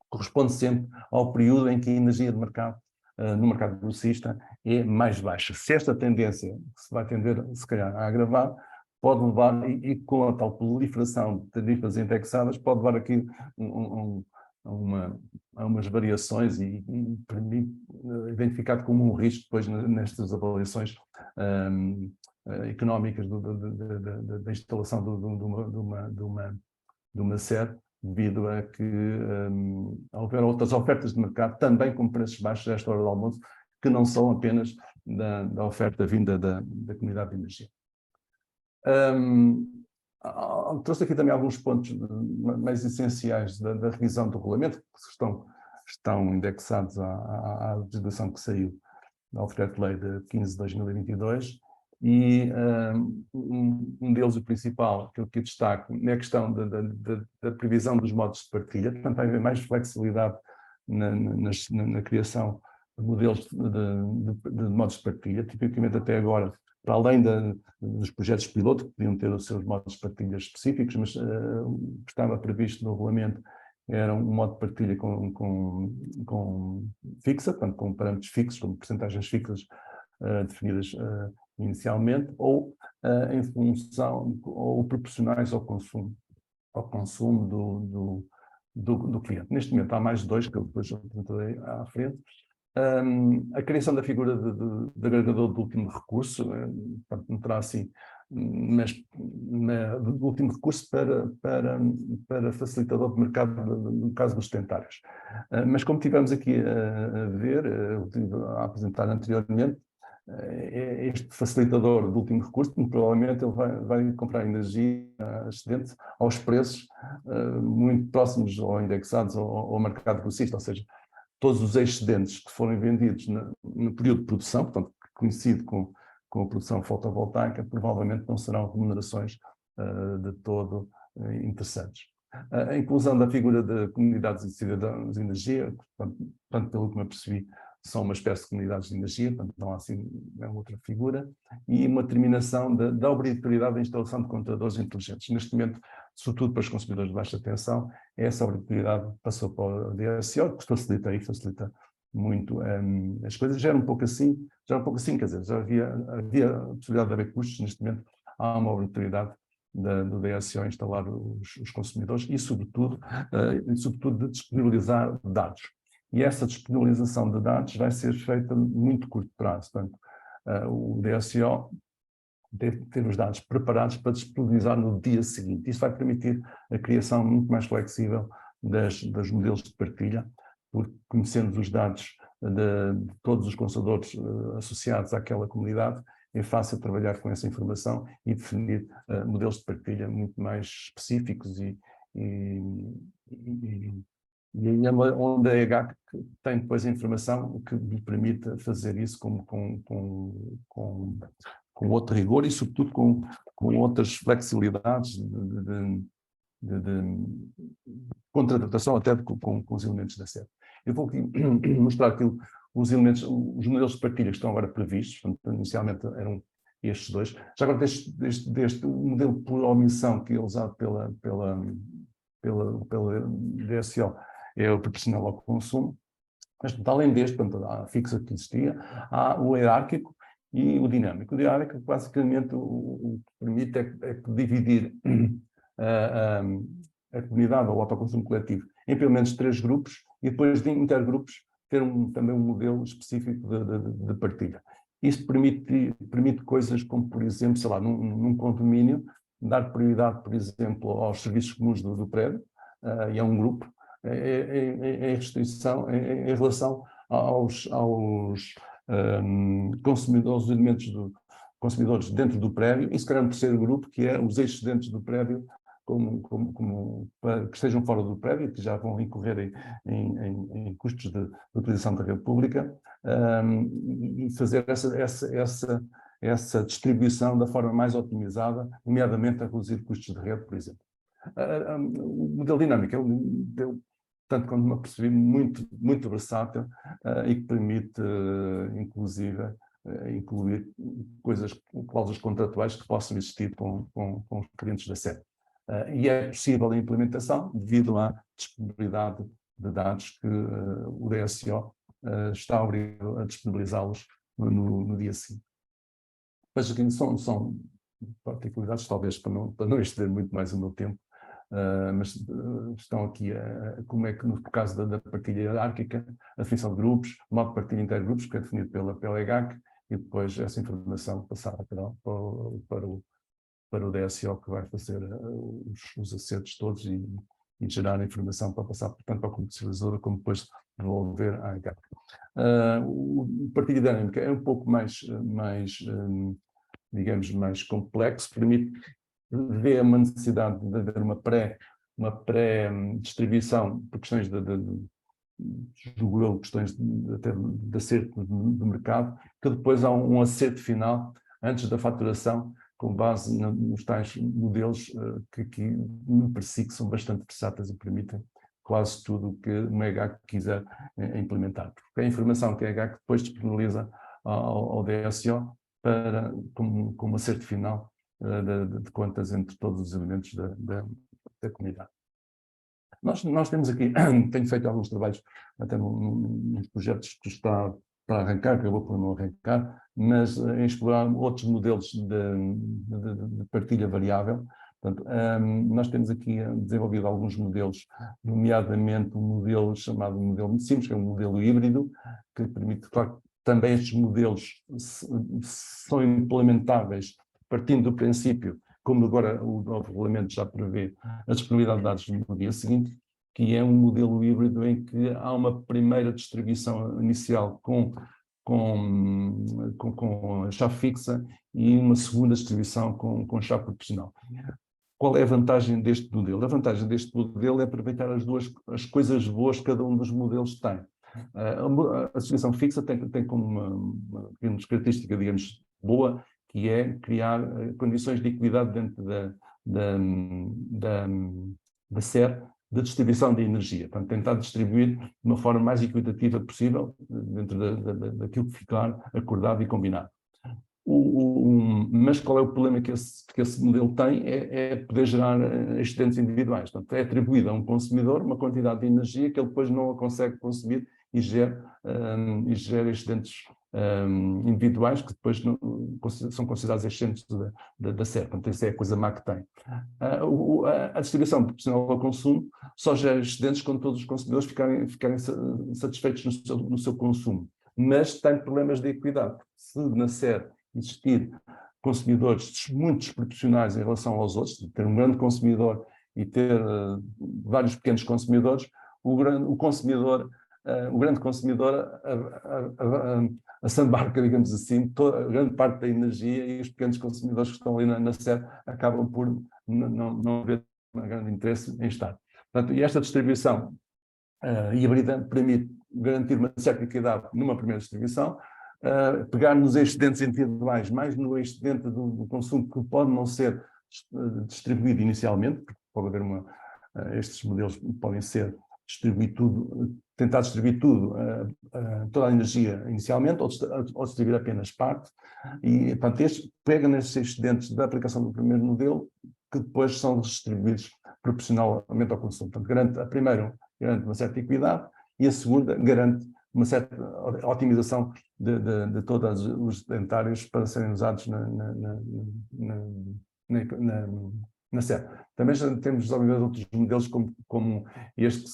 corresponde sempre ao período em que a energia de mercado, no mercado grossista, é mais baixa. Se esta tendência se vai tender, se calhar, a agravar, pode levar, e com a tal proliferação de tarifas indexadas, pode levar aqui a umas variações e identificado como um risco depois nestas avaliações económicas da instalação de uma SER, devido a que houver outras ofertas de mercado, também com preços baixos a esta hora do almoço, que não são apenas da oferta vinda da comunidade de energia. Trouxe aqui também alguns pontos mais essenciais da revisão do regulamento, que estão indexados à legislação que saiu da Decreto-Lei de 15 de 2022, e um deles, o principal, que eu aqui destaco, é a questão da previsão dos modos de partilha. Portanto, vai haver mais flexibilidade na criação de modelos de modos de partilha. Tipicamente, até agora, para além dos projetos piloto, que podiam ter os seus modos de partilha específicos, mas estava previsto no regulamento, era um modo de partilha com fixa, portanto, com parâmetros fixos, com percentagens fixas definidas inicialmente, ou em função, ou proporcionais ao consumo do cliente. Neste momento há mais de dois, que eu depois apresentarei à frente. A criação da figura de agregador de último recurso, portanto, não terá assim, mas do último recurso para facilitador de mercado, no caso dos tentários. Mas como tivemos aqui a apresentar anteriormente, este facilitador de último recurso, provavelmente ele vai comprar energia excedente aos preços muito próximos ou indexados ao mercado grossista, ou seja, todos os excedentes que forem vendidos no período de produção, portanto, que coincide com a produção fotovoltaica, provavelmente não serão remunerações de todo interessantes. A inclusão da figura de comunidades e cidadãos de energia, portanto, pelo que me apercebi, são uma espécie de comunidades de energia, portanto, não há assim outra figura, e uma determinação da obrigatoriedade da instalação de contadores inteligentes. Neste momento, sobretudo para os consumidores de baixa tensão, essa obrigatoriedade passou para o DSO, que facilita muito as coisas. Já era um pouco assim, quer dizer, já havia a possibilidade de haver custos. Neste momento há uma obrigatoriedade do DSO instalar os consumidores e, sobretudo, de disponibilizar dados. E essa disponibilização de dados vai ser feita a muito curto prazo. Portanto, o DSO deve ter os dados preparados para disponibilizar no dia seguinte. Isso vai permitir a criação muito mais flexível dos modelos de partilha, porque conhecendo os dados de todos os consumidores associados àquela comunidade, é fácil trabalhar com essa informação e definir modelos de partilha muito mais específicos e onde a EGAC tem depois a informação que lhe permite fazer isso com outro rigor e, sobretudo, com outras flexibilidades de contratação até com os elementos da sede. Eu vou aqui mostrar aquilo, os modelos de partilha que estão agora previstos. Portanto, inicialmente eram estes dois. Já agora deste modelo por omissão que é usado pela DSO é o proporcional ao consumo. Mas, além deste, portanto, a fixa que existia, há o hierárquico e o dinâmico. O hierárquico, basicamente, o que permite é dividir a comunidade ou o autoconsumo coletivo em pelo menos 3 grupos e depois de intergrupos ter também um modelo específico de partilha. Isso permite coisas como, por exemplo, sei lá, num condomínio, dar prioridade, por exemplo, aos serviços comuns do prédio, e a um grupo, em restrição, em relação aos consumidores, os elementos consumidores dentro do prédio, e se calhar um terceiro grupo, que é os excedentes do prédio, que estejam fora do prédio, que já vão incorrer em custos de utilização da rede pública, e fazer essa distribuição da forma mais otimizada, nomeadamente a reduzir custos de rede, por exemplo. O modelo dinâmico é um modelo, tanto quanto me apercebi, muito versátil e que permite, inclusive, incluir cláusulas contratuais que possam existir com os clientes da sede. E é possível a implementação devido à disponibilidade de dados que o DSO está obrigado a disponibilizá-los no dia seguinte. Mas aqui são particularidades, talvez para não exceder muito mais o meu tempo, mas estão aqui como é que, no caso da partilha hierárquica, a definição de grupos, o modo de partilha intergrupos, que é definido pela EGAC, e depois essa informação passada para o DSO, que vai fazer os acertos todos e gerar a informação para passar, tanto para a comercializadora como depois devolver à EGAC. O partilha dinâmica é um pouco mais digamos, mais complexo, permite ver uma necessidade de haver uma pré-distribuição por questões questões até de acerto do mercado, que depois há um acerto final antes da faturação, com base nos tais modelos que me parece que são bastante versáteis e permitem quase tudo o que uma EGAC quiser implementar. Porque é a informação que a EGAC depois disponibiliza ao DSO como acerto final de contas entre todos os elementos da comunidade. Nós temos aqui, tenho feito alguns trabalhos até nos projetos que está para arrancar, que acabou por não arrancar, mas em explorar outros modelos de partilha variável. Portanto, nós temos aqui desenvolvido alguns modelos, nomeadamente um modelo chamado modelo muito simples, que é um modelo híbrido, que permite, claro, também estes modelos são implementáveis partindo do princípio, como agora o novo regulamento já prevê, a disponibilidade de dados no dia seguinte, que é um modelo híbrido em que há uma primeira distribuição inicial com a chave fixa e uma segunda distribuição com chave proporcional. Qual é a vantagem deste modelo? A vantagem deste modelo é aproveitar as coisas boas que cada um dos modelos tem. A distribuição fixa tem como uma característica, digamos, boa, que é criar condições de equidade dentro da SER de distribuição de energia. Portanto, tentar distribuir de uma forma mais equitativa possível dentro daquilo que ficar acordado e combinado. Mas qual é o problema que esse modelo tem? É poder gerar excedentes individuais. Portanto, é atribuído a um consumidor uma quantidade de energia que ele depois não a consegue consumir e gera excedentes individuais que depois são considerados excedentes da SER. Portanto, essa é a coisa má que tem. A distribuição proporcional ao consumo só gera excedentes quando todos os consumidores ficarem satisfeitos no seu consumo. Mas tem problemas de equidade. Se na SER existir consumidores muito desproporcionais em relação aos outros, ter um grande consumidor e ter vários pequenos consumidores, o grande consumidor assambarca, digamos assim, a grande parte da energia, e os pequenos consumidores que estão ali na SER acabam por não haver um grande interesse em estar. Portanto, e esta distribuição híbrida permite garantir uma certa equidade numa primeira distribuição, pegar nos excedentes individuais, mais no excedente do consumo que pode não ser distribuído inicialmente, porque pode haver estes modelos podem ser tentar distribuir tudo, toda a energia inicialmente, ou distribuir apenas parte, e portanto este pega nesses excedentes da aplicação do primeiro modelo, que depois são distribuídos proporcionalmente ao consumo. Portanto, garante uma certa equidade, e a segunda garante uma certa otimização de todos os sedentários para serem usados na SER. Também já temos desenvolvido outros modelos como este,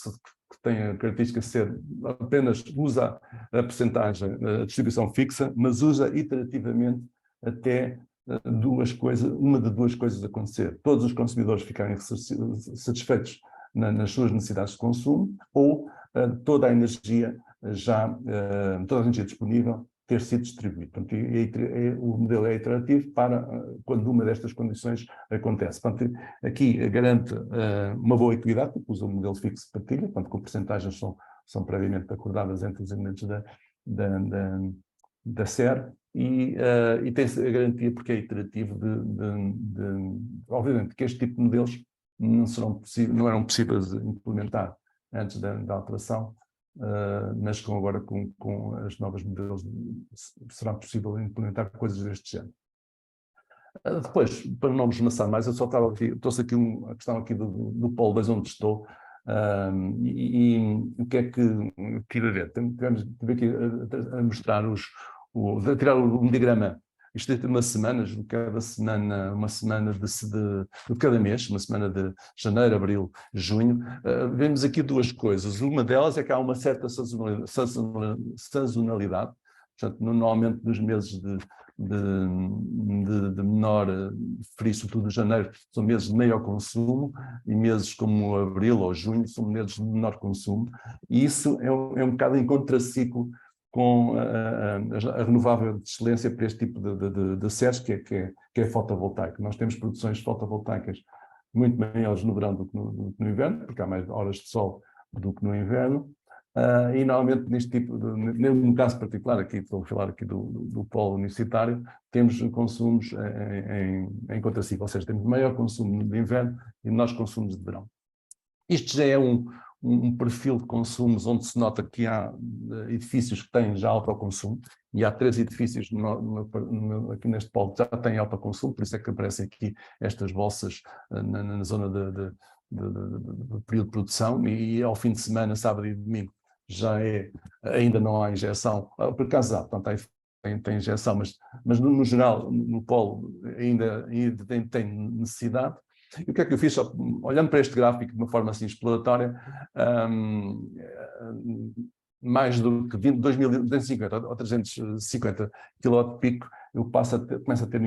que tem a característica de ser apenas usa a percentagem, a distribuição fixa, mas usa iterativamente até uma de duas coisas acontecer. Todos os consumidores ficarem satisfeitos nas suas necessidades de consumo, ou toda a energia toda a energia disponível ter sido distribuída. Portanto, o modelo é iterativo para quando uma destas condições acontece. Portanto, aqui garante uma boa equidade, porque usa o modelo fixo de partilha, portanto, com percentagens são previamente acordadas entre os elementos da SER, e tem a garantia, porque é iterativo, obviamente que este tipo de modelos não eram possíveis de implementar antes da alteração, mas agora com as novas modelos será possível implementar coisas deste género. Depois, para não nos maçar mais, eu só trouxe aqui a questão aqui do polo 2 onde estou, e o que é que tive a ver? Tive aqui a mostrar a tirar um diagrama. Isto é uma semana, cada semana, uma semana de cada mês, uma semana de janeiro, abril, junho. Vemos aqui duas coisas. Uma delas é que há uma certa sazonalidade. Portanto, normalmente nos meses de menor frio, sobretudo janeiro, são meses de maior consumo, e meses como abril ou junho são meses de menor consumo. E isso é um bocado em contraciclo com a renovável de excelência para este tipo de SERs, que é fotovoltaico. Nós temos produções fotovoltaicas muito maiores no verão do que no inverno, porque há mais horas de sol do que no inverno, e normalmente no caso particular, aqui estou a falar aqui do polo universitário, temos consumos em contraciclo, ou seja, temos maior consumo de inverno e menores consumos de verão. Isto já é um perfil de consumos onde se nota que há edifícios que têm já autoconsumo, e há 3 edifícios aqui neste polo que já têm autoconsumo, por isso é que aparecem aqui estas bolsas na zona do período de produção, e ao fim de semana, sábado e domingo, ainda não há injeção, por acaso há, portanto, tem injeção, mas no geral, no polo ainda tem necessidade. E o que é que eu fiz? Olhando para este gráfico de uma forma assim exploratória, mais do que 250 ou 350 kW pico, eu começo a ter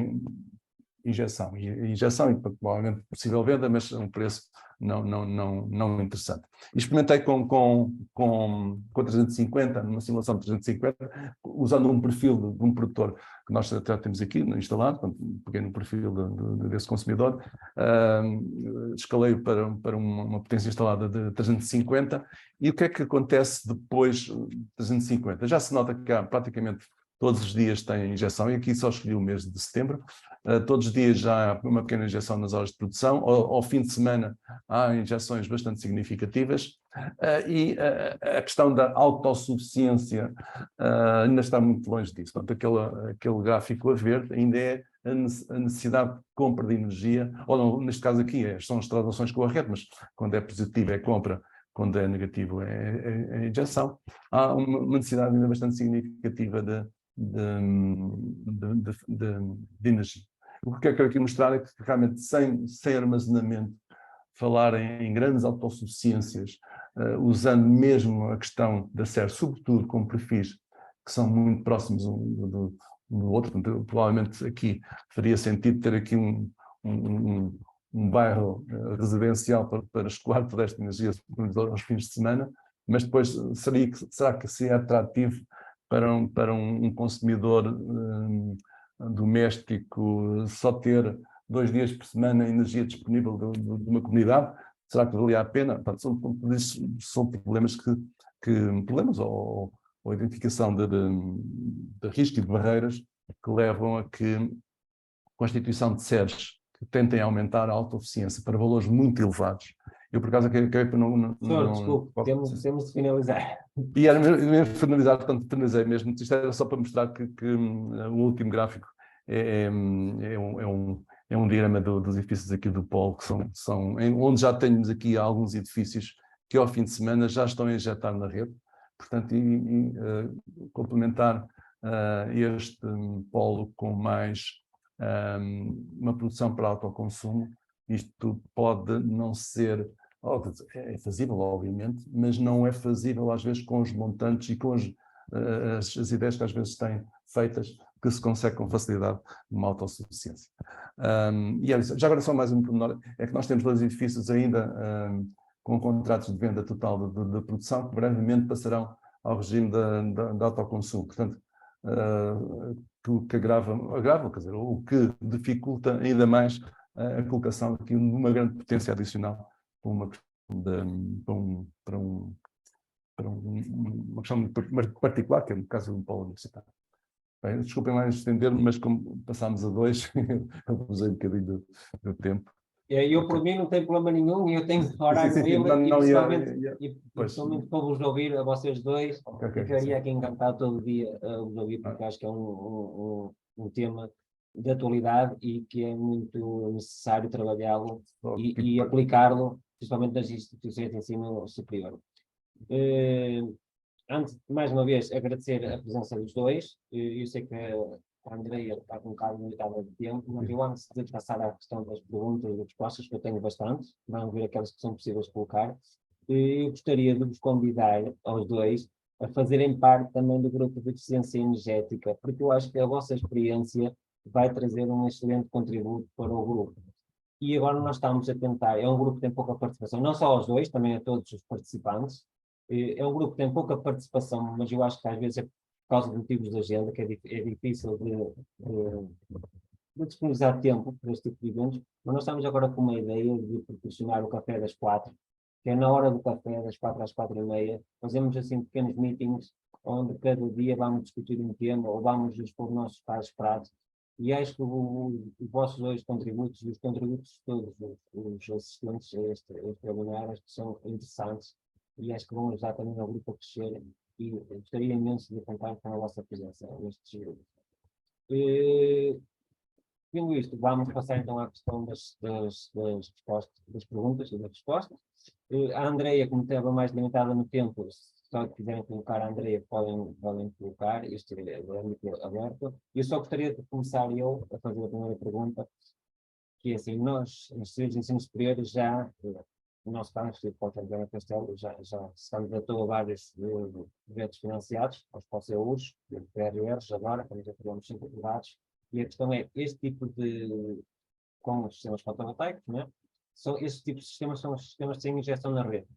injeção. E injeção, e provavelmente possível venda, mas a um preço não interessante. E experimentei com 350, numa simulação de 350, usando um perfil de um produtor que nós já temos aqui instalado, portanto, peguei no perfil desse consumidor, escalei para uma potência instalada de 350, e o que é que acontece depois de 350? Já se nota que há praticamente todos os dias tem injeção, e aqui só escolhi o mês de setembro. Todos os dias já há uma pequena injeção nas horas de produção, ao fim de semana há injeções bastante significativas, e a questão da autossuficiência ainda está muito longe disso. Portanto, aquele gráfico a verde ainda é a necessidade de compra de energia, ou não, neste caso aqui são as transações com a rede, mas quando é positivo é compra, quando é negativo é injeção. Há uma necessidade ainda bastante significativa de energia. O que eu quero aqui mostrar é que realmente sem armazenamento, falar em grandes autossuficiências, usando mesmo a questão da SER, sobretudo com perfis que são muito próximos um do outro. Portanto, provavelmente aqui faria sentido ter aqui um bairro residencial para escoar toda esta energia aos fins de semana, mas depois será que seria atrativo para um consumidor doméstico só ter 2 dias por semana energia disponível de uma comunidade? Será que valia a pena? Portanto, são problemas problemas ou identificação de risco e de barreiras que levam a que a constituição de SERs que tentem aumentar a autoeficiência para valores muito elevados. Eu, por acaso, acabei por Desculpe, temos de finalizar. E era mesmo finalizar, portanto, finalizei mesmo. Isto era só para mostrar que o último gráfico é um diagrama dos edifícios aqui do Polo, que são onde já temos aqui alguns edifícios que ao fim de semana já estão a injetar na rede. Portanto, complementar este polo com mais uma produção para autoconsumo, isto pode não ser, é fazível, obviamente, mas não é fazível às vezes com os montantes e com as ideias que às vezes têm feitas, que se consegue com facilidade uma autossuficiência. Já agora só mais um pormenor, é que nós temos 2 edifícios ainda com contratos de venda total de produção, que brevemente passarão ao regime de autoconsumo. Portanto, o que agrava, quer dizer, o que dificulta ainda mais a colocação aqui de uma grande potência adicional para uma questão muito particular, que é no caso do polo universitário. Bem, desculpem lá estender, mas como passámos a 2, eu usei um bocadinho do tempo. Eu, por mim, não tenho problema nenhum, e eu tenho horário livre, e pessoalmente para vos ouvir, a vocês dois, ficaria aqui encantado todo dia a vos ouvir, porque acho que é um tema de atualidade e que é muito necessário trabalhá-lo e aplicá-lo, principalmente nas instituições de ensino superior. Antes, mais uma vez, agradecer a presença dos dois. Eu sei que a Andreia está com um bocado limitada de tempo, mas eu, antes de passar à questão das perguntas e das respostas, que eu tenho bastante, vamos ver aquelas que são possíveis colocar, eu gostaria de vos convidar, aos dois, a fazerem parte também do grupo de eficiência energética, porque eu acho que a vossa experiência vai trazer um excelente contributo para o grupo. E agora nós estamos a tentar, é um grupo que tem pouca participação, não só aos dois, também a todos os participantes. É um grupo que tem pouca participação, mas eu acho que às vezes é por causa de motivos de agenda, que é difícil de disponibilizar tempo para este tipo de eventos, mas nós estamos agora com uma ideia de proporcionar o café das 4, que é na hora do café, das 4 às 4h30, fazemos assim pequenos meetings, onde cada dia vamos discutir um tema, ou vamos expor nossos casos práticos, e acho que os vossos 2 contributos, e os contributos de todos os assistentes a este webinar, acho que são interessantes, e acho que vão ajudar também ao grupo a crescer, e gostaria imenso de contar com a vossa presença nestes grupos. Pelo isto, vamos passar então à questão das respostas, das perguntas e das respostas. A Andreia, como estava mais limitada no tempo, só que quiserem colocar a Andreia, podem colocar, este é aberto. Eu só gostaria de começar eu a fazer a primeira pergunta, que é assim: nós, nos estudos de ensino superior, já, no nosso caso, o Porto André Castelo, já estamos a todos vários projetos financiados, aos POCEUs, PRRs, agora, também já tivemos 5 aprovados, e a questão é, este tipo de com os sistemas fotovoltaicos, né? Esses tipos de sistemas são os sistemas sem injeção na rede.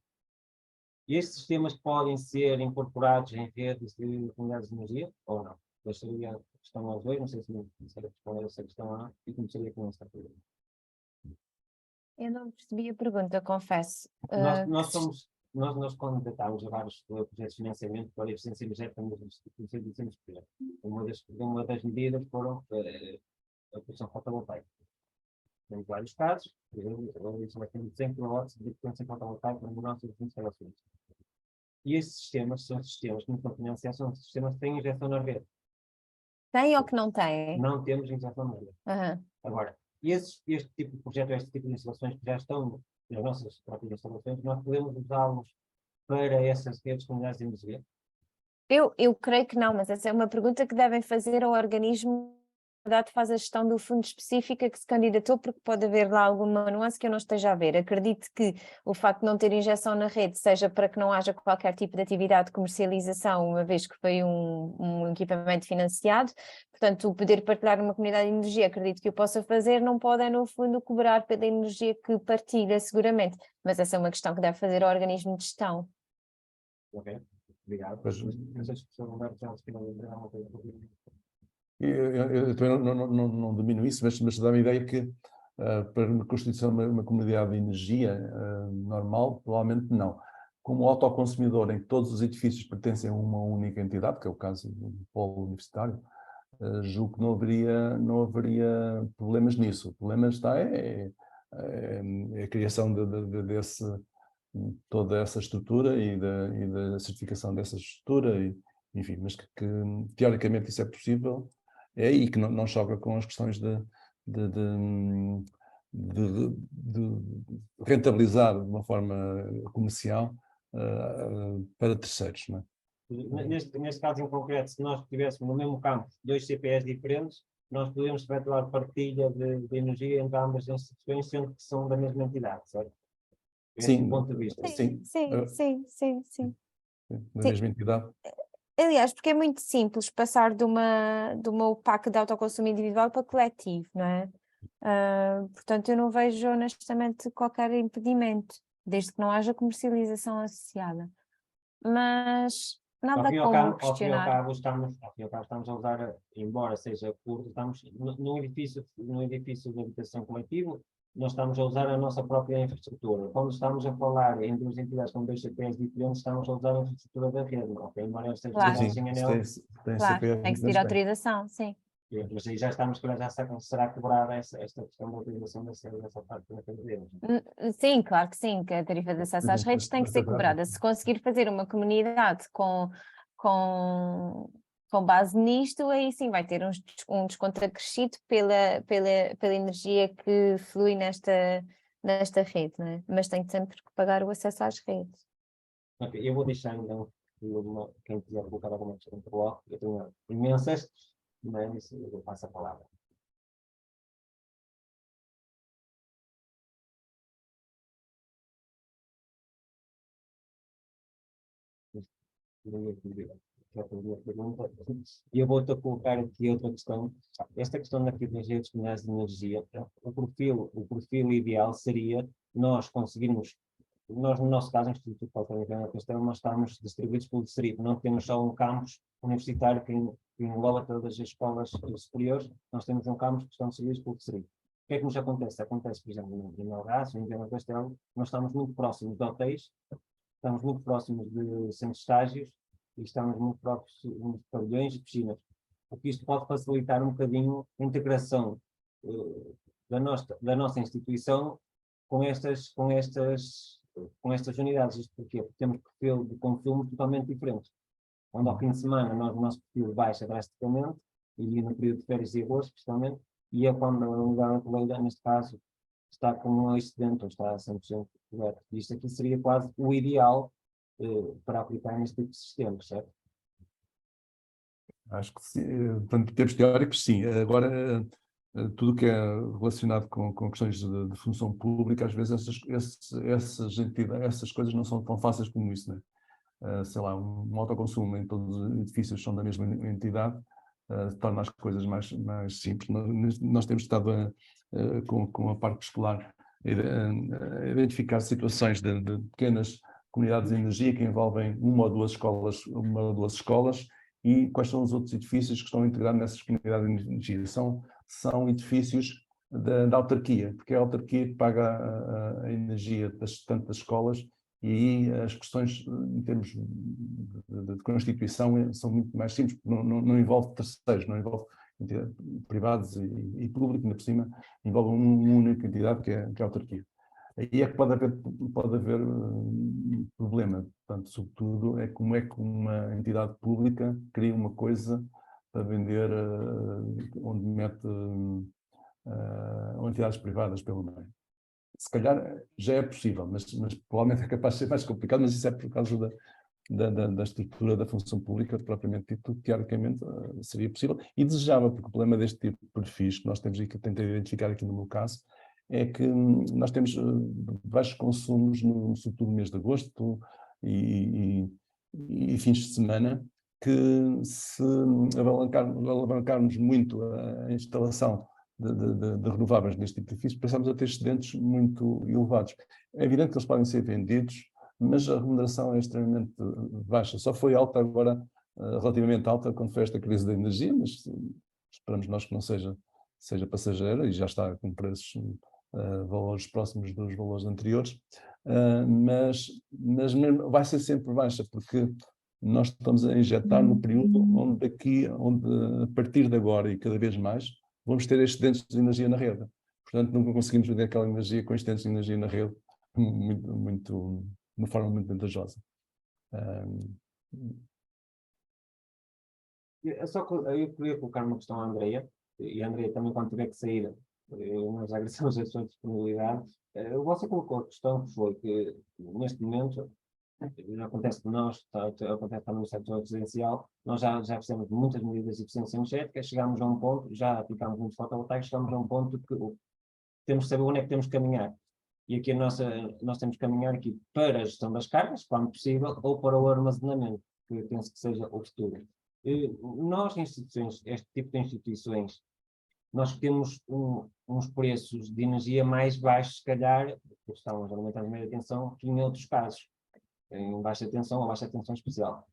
E estes sistemas podem ser incorporados em redes de comunidades de energia ou não? Deixaria a questão aos dois, não sei se me consegue responder essa questão ou não, e começaria com esta pergunta. Eu não percebi a pergunta, confesso. Nós candidatámos a vários projetos de financiamento para a eficiência energética nos projetos. Uma das medidas foram a produção fotovoltaica. Temos vários casos, nós temos 100 kW de potência fotovoltaica nas nossas instalações. E esses sistemas são sistemas que nos financiam, são sistemas que têm injeção na rede. Tem ou que não tem? Não temos injeção na rede. Uhum. Agora, este tipo de projeto, este tipo de instalações que já estão nas nossas próprias instalações, nós podemos usá-los para essas redes comunidades de energia? Eu creio que não, mas essa é uma pergunta que devem fazer ao organismo que faz a gestão do fundo específica que se candidatou, porque pode haver lá alguma nuance que eu não esteja a ver. Acredito que o facto de não ter injeção na rede seja para que não haja qualquer tipo de atividade de comercialização, uma vez que foi um equipamento financiado. Portanto, o poder partilhar uma comunidade de energia, acredito que o possa fazer, não pode, no fundo, cobrar pela energia que partilha, seguramente. Mas essa é uma questão que deve fazer o organismo de gestão. Ok, obrigado. Pois, não sei se o professor Humberto já se finalizar alguma coisa. eu também não domino isso, mas dá-me a ideia que para uma constituição de uma comunidade de energia normal, provavelmente não. Como autoconsumidor em que todos os edifícios pertencem a uma única entidade, que é o caso do polo universitário, julgo que não haveria problemas nisso. O problema está é a criação toda essa estrutura e da certificação dessa estrutura, enfim, mas que teoricamente isso é possível, e que não choca com as questões de rentabilizar de uma forma comercial para terceiros, não é? Neste caso em concreto, se nós tivéssemos no mesmo campo 2 CPEs diferentes, nós podemos efetuar partilha de energia entre ambas as instituições, sendo que são da mesma entidade, certo? Sim, ponto de vista. Sim. Sim. Da mesma entidade. Aliás, porque é muito simples passar de uma opaca de autoconsumo individual para coletivo, não é? Portanto, eu não vejo honestamente qualquer impedimento, desde que não haja comercialização associada. Mas nada como questionar. Ao fim e ao cabo estamos a usar, embora seja curto, estamos num edifício de habitação coletivo, nós estamos a usar a nossa própria infraestrutura. Quando estamos a falar em duas entidades com 2 CPEs diferentes, estamos a usar a infraestrutura da rede, ok? Embora eles estejam ligados em anel. Claro, tem que pedir autorização, sim. Mas aí já estamos, já será cobrada esta questão da utilização dessa parte da rede. Sim, claro que sim, que a tarifa de acesso às redes tem que ser cobrada. Se conseguir fazer uma comunidade com base nisto, aí sim vai ter um desconto acrescido pela energia que flui nesta rede, não é? Mas tem sempre que pagar o acesso às redes. Okay, eu vou deixar então, quem quiser colocar alguma questão para o bloco, eu tenho imensas, mas eu passo a palavra. E eu vou-te colocar aqui outra questão. Esta questão das redes comunidades de energia, o perfil ideal seria nós conseguirmos, nós no nosso caso, no Instituto de Calculação da Questão, nós estamos distribuídos pelo distrito, não temos só um campus universitário que engloba todas as escolas superiores, nós temos um campus que estão distribuídos pelo distrito. O que é que nos acontece? Acontece, por exemplo, em Melgaço, em Viana do Castelo, nós estamos muito próximos de hotéis, estamos muito próximos de centros de estágios, e estamos muito próximos de pavilhões e piscinas. Porque isto pode facilitar um bocadinho a integração da nossa instituição com estas unidades. Isto porquê? Porque temos perfil de consumo totalmente diferente. Onde ao fim de semana o nosso perfil baixa drasticamente, e no período de férias e agosto, principalmente, e é quando a unidade hoteleira, neste caso, está com um excedente, ou está a 100% coberto. Isto aqui seria quase o ideal para aplicar neste tipo de sistemas, certo? Acho que sim. Portanto, em termos teóricos, sim. Agora, tudo o que é relacionado com questões de função pública, às vezes essas coisas não são tão fáceis como isso, né? Sei lá, um autoconsumo em todos os edifícios são da mesma entidade, torna as coisas mais simples. Nós temos estado com a parte escolar, identificar situações de pequenas comunidades de energia que envolvem uma ou duas escolas e quais são os outros edifícios que estão integrados nessas comunidades de energia. São edifícios da autarquia, porque é a autarquia que paga a energia tanto das escolas, e aí as questões em termos de constituição são muito mais simples, não envolve terceiros, não envolve privados e público, ainda por cima, envolve uma única entidade que é a autarquia. Aí é que pode haver problema. Portanto, sobretudo, é como é que uma entidade pública cria uma coisa para vender onde mete entidades privadas pelo meio. Se calhar já é possível, mas provavelmente é capaz de ser mais complicado, mas isso é por causa da estrutura da função pública, propriamente dito, teoricamente seria possível e desejável, porque o problema deste tipo de perfis que nós temos e que eu tentei identificar aqui no meu caso, é que nós temos baixos consumos, sobretudo no mês de agosto e fins de semana, que se alavancarmos muito a instalação de renováveis neste tipo de edifício, passamos a ter excedentes muito elevados. É evidente que eles podem ser vendidos, mas a remuneração é extremamente baixa. Só foi alta agora, relativamente alta, quando foi esta crise da energia, mas esperamos nós que não seja passageira, e já está com preços, valores próximos dos valores anteriores, mas mesmo vai ser sempre baixa, porque nós estamos a injetar no período onde a partir de agora e cada vez mais, vamos ter excedentes de energia na rede. Portanto, nunca conseguimos vender aquela energia com excedentes de energia na rede de uma forma muito vantajosa. Eu queria colocar uma questão à Andreia, e a Andreia também, quando tiver que sair, nós agradecemos a sua disponibilidade. Você colocou a questão que foi que, neste momento, acontece que nós, acontece também no setor residencial, nós já fizemos muitas medidas de eficiência energética, chegámos a um ponto, já aplicámos muitos fotovoltaicos, chegamos a um ponto que temos de saber onde é que temos que caminhar. E aqui nós temos que caminhar aqui para a gestão das cargas, quando possível, ou para o armazenamento, que eu penso que seja o futuro. Nós, instituições, este tipo de instituições, nós temos uns preços de energia mais baixos, se calhar, porque estamos alimentados de média tensão, que em outros casos, em baixa tensão ou baixa tensão especial.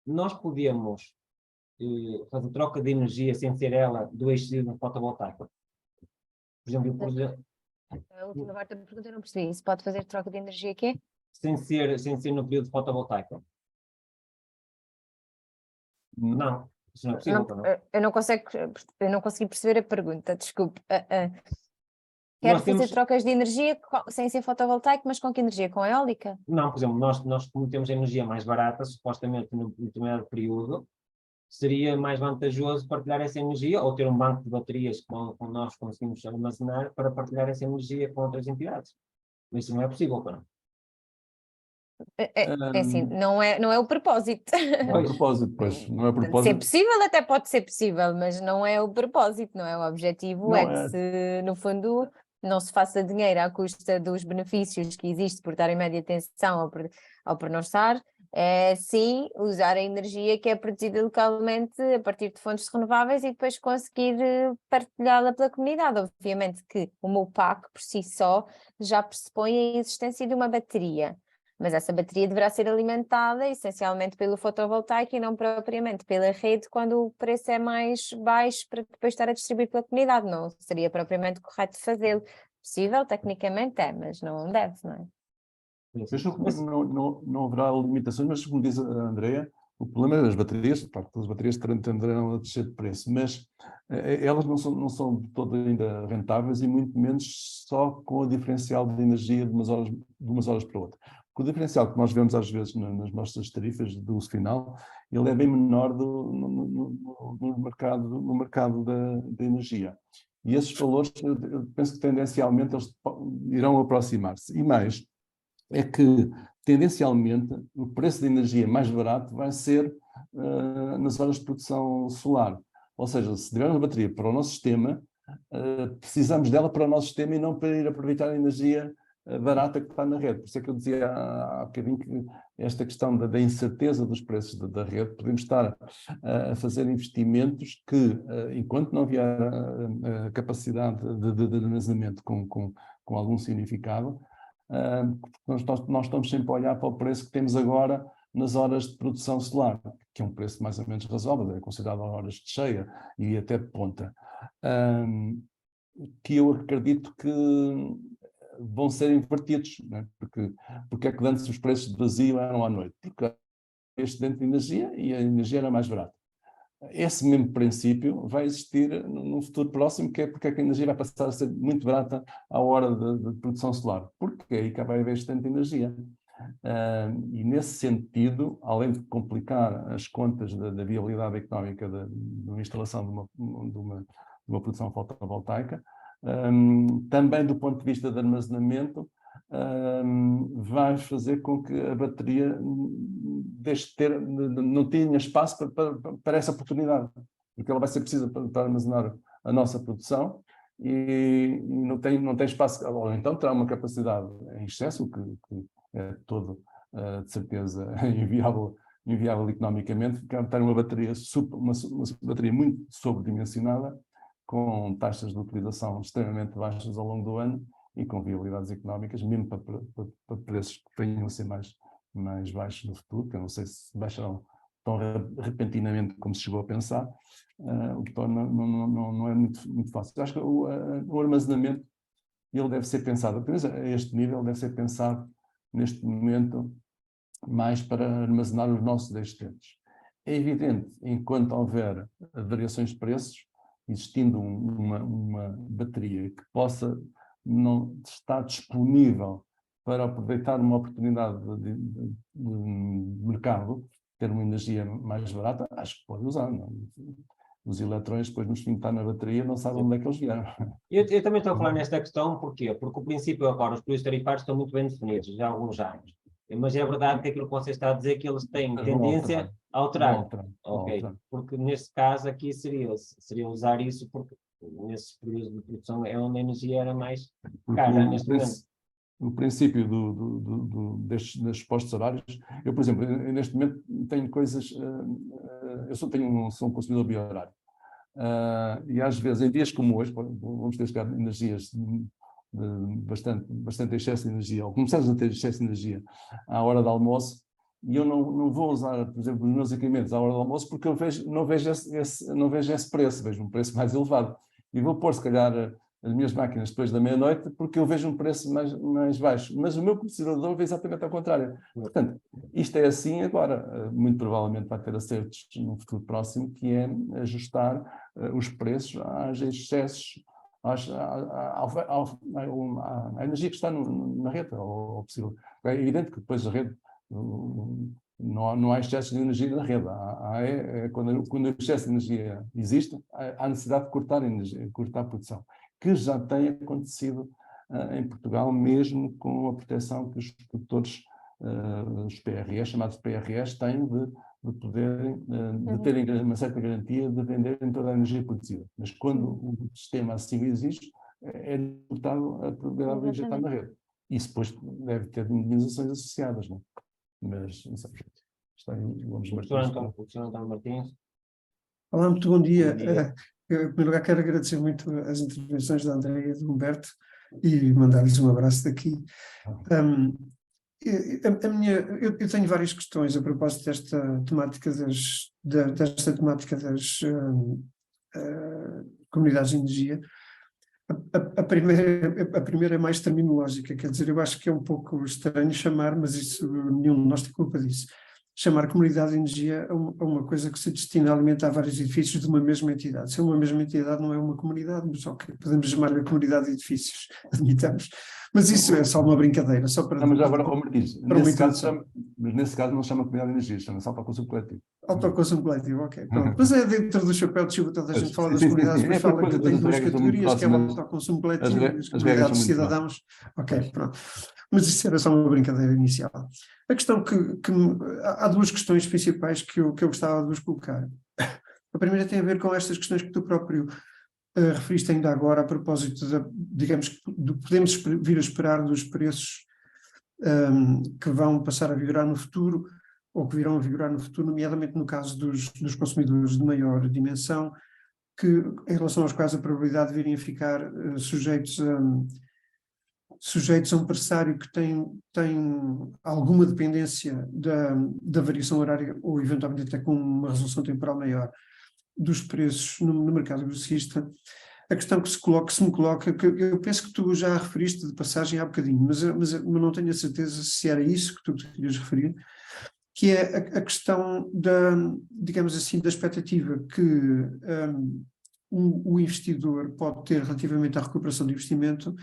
Nós podemos fazer troca de energia sem ser ela do eixo fotovoltaico. Por exemplo, A última parte da pergunta eu não percebi. Se pode fazer troca de energia quê? sem ser no período fotovoltaico. Não, isso não é possível. Eu não consegui perceber a pergunta, desculpe. Quero fazer trocas de energia sem ser fotovoltaico, mas com que energia? Com eólica? Não, por exemplo, nós como temos energia mais barata, supostamente no determinado período, seria mais vantajoso partilhar essa energia ou ter um banco de baterias que nós conseguimos armazenar para partilhar essa energia com outras entidades. Mas isso não é possível, para não. É assim, não é o propósito. Não é o propósito, pois. Não é o propósito. Se é possível, até pode ser possível, mas não é o propósito, não é o objetivo. Não, que se, no fundo, não se faça dinheiro à custa dos benefícios que existe por estar em média tensão ou por não estar, é sim usar a energia que é produzida localmente a partir de fontes renováveis e depois conseguir partilhá-la pela comunidade. Obviamente que o meu PAC, por si só, já pressupõe a existência de uma bateria. Mas essa bateria deverá ser alimentada essencialmente pelo fotovoltaico e não propriamente pela rede, quando o preço é mais baixo para depois estar a distribuir pela comunidade. Não seria propriamente correto fazê-lo. Possível, tecnicamente é, mas não deve, não é? Não haverá limitações, mas como diz a Andreia, o problema é as baterias, claro que as baterias tenderão a descer de preço, mas elas não são de todo ainda rentáveis e muito menos só com o diferencial de energia de umas horas para outra. Porque o diferencial que nós vemos às vezes nas nossas tarifas do uso final, ele é bem menor no mercado da energia. E esses valores, eu penso que tendencialmente eles irão aproximar-se. E mais, é que tendencialmente o preço de energia mais barato vai ser nas horas de produção solar. Ou seja, se tivermos uma bateria para o nosso sistema, precisamos dela para o nosso sistema e não para ir aproveitar a energia barata que está na rede. Por isso é que eu dizia há bocadinho que esta questão da incerteza dos preços da rede, podemos estar a fazer investimentos que, enquanto não vier a capacidade de armazenamento com algum significado, nós estamos sempre a olhar para o preço que temos agora nas horas de produção solar, que é um preço mais ou menos razoável, é considerado horas de cheia e até de ponta, que eu acredito que vão ser invertidos, né? Porque é que antes os preços de vazio eram à noite? Porque havia excedente de energia e a energia era mais barata. Esse mesmo princípio vai existir num futuro próximo, que é porque é que a energia vai passar a ser muito barata à hora de produção solar, porque aí vai haver excedente de energia. E nesse sentido, além de complicar as contas da viabilidade económica da instalação de uma produção fotovoltaica, também do ponto de vista de armazenamento, vai fazer com que a bateria não tenha espaço para essa oportunidade, porque ela vai ser precisa para armazenar a nossa produção e não tem espaço, ou então terá uma capacidade em excesso, que é todo, de certeza, inviável economicamente, porque ter uma bateria muito sobredimensionada, com taxas de utilização extremamente baixas ao longo do ano e com viabilidades económicas, mesmo para preços que venham a ser mais baixos no futuro, que eu não sei se baixarão tão repentinamente como se chegou a pensar, o que torna não é muito fácil. Eu acho que o armazenamento, ele deve ser pensado, apenas a este nível, deve ser pensado neste momento mais para armazenar os nossos excedentes. É evidente, enquanto houver variações de preços, existindo uma bateria que possa não estar disponível para aproveitar uma oportunidade de mercado, ter uma energia mais barata, acho que pode usar. Não? Os eletrões, depois nos fim de estar na bateria, não sabem onde é que eles vieram. Eu também estou a falar nesta questão, porquê? Porque o princípio agora, os preços tarifários estão muito bem definidos, já há alguns anos. Mas é verdade que aquilo que você está a dizer, que eles têm tendência a alterar. Ok, porque neste caso aqui seria usar isso, porque nesses períodos de produção é onde a energia era mais cara neste momento. O princípio destes postos horários, eu, por exemplo, neste momento tenho coisas, sou um consumidor biohorário, e às vezes, em dias como hoje, vamos ter energias de bastante excesso de energia, ou começamos a ter excesso de energia à hora do almoço, e eu não vou usar, por exemplo, os meus equipamentos à hora do almoço, porque eu não vejo esse preço, vejo um preço mais elevado. E vou pôr, se calhar, as minhas máquinas depois da meia-noite, porque eu vejo um preço mais baixo. Mas o meu comercializador vê exatamente ao contrário. Portanto, isto é assim agora. Muito provavelmente vai ter acertos no futuro próximo, que é ajustar os preços aos excessos, à energia que está na rede, ou possível. É evidente que depois a rede, não há excesso de energia na rede. Quando o excesso de energia existe, há necessidade de cortar a produção, que já tem acontecido em Portugal, mesmo com a proteção que os produtores, os PRS, chamados PRS, têm de poderem, de terem uma certa garantia de venderem toda a energia produzida. Mas quando o sistema assim existe, é cortado a probabilidade de injetar na rede. Isso depois deve ter indenizações associadas, não é? Mas, não sei, está aí o António Martins. Olá, muito bom dia. Eu, em primeiro lugar, quero agradecer muito as intervenções da Andréia e do Humberto e mandar-lhes um abraço daqui. Eu tenho várias questões a propósito desta temática das comunidades de energia. A primeira é mais terminológica, quer dizer, eu acho que é um pouco estranho chamar, mas isso nenhum de nós tem culpa disso, chamar comunidade de energia a uma coisa que se destina a alimentar vários edifícios de uma mesma entidade. Se é uma mesma entidade, não é uma comunidade, mas ok, podemos chamar-lhe a comunidade de edifícios, admitamos. Mas isso é só uma brincadeira, só para... Mas agora, como diz, nesse caso não se chama comunidade de energia, chama-se autoconsumo coletivo. Autoconsumo coletivo, ok, pronto. Mas é dentro do chapéu de chuva, toda a gente fala das comunidades, depois fala que tem duas categorias, que é o autoconsumo coletivo e as comunidades de cidadãos. Ok, pronto. Mas isso era só uma brincadeira inicial. A questão há duas questões principais que eu gostava de vos colocar. A primeira tem a ver com estas questões que tu próprio referiste ainda agora a propósito, digamos, do que podemos vir a esperar dos preços que vão passar a vigorar no futuro, ou que virão a vigorar no futuro, nomeadamente no caso dos consumidores de maior dimensão, que, em relação aos quais a probabilidade de virem a ficar sujeitos a um pressário que tem alguma dependência da variação horária, ou eventualmente até com uma resolução temporal maior dos preços no mercado grossista. A questão que se me coloca, que eu penso que tu já referiste de passagem há bocadinho, mas não tenho a certeza se era isso que tu te querias referir, que é a questão digamos assim, da expectativa que o investidor pode ter relativamente à recuperação do investimento,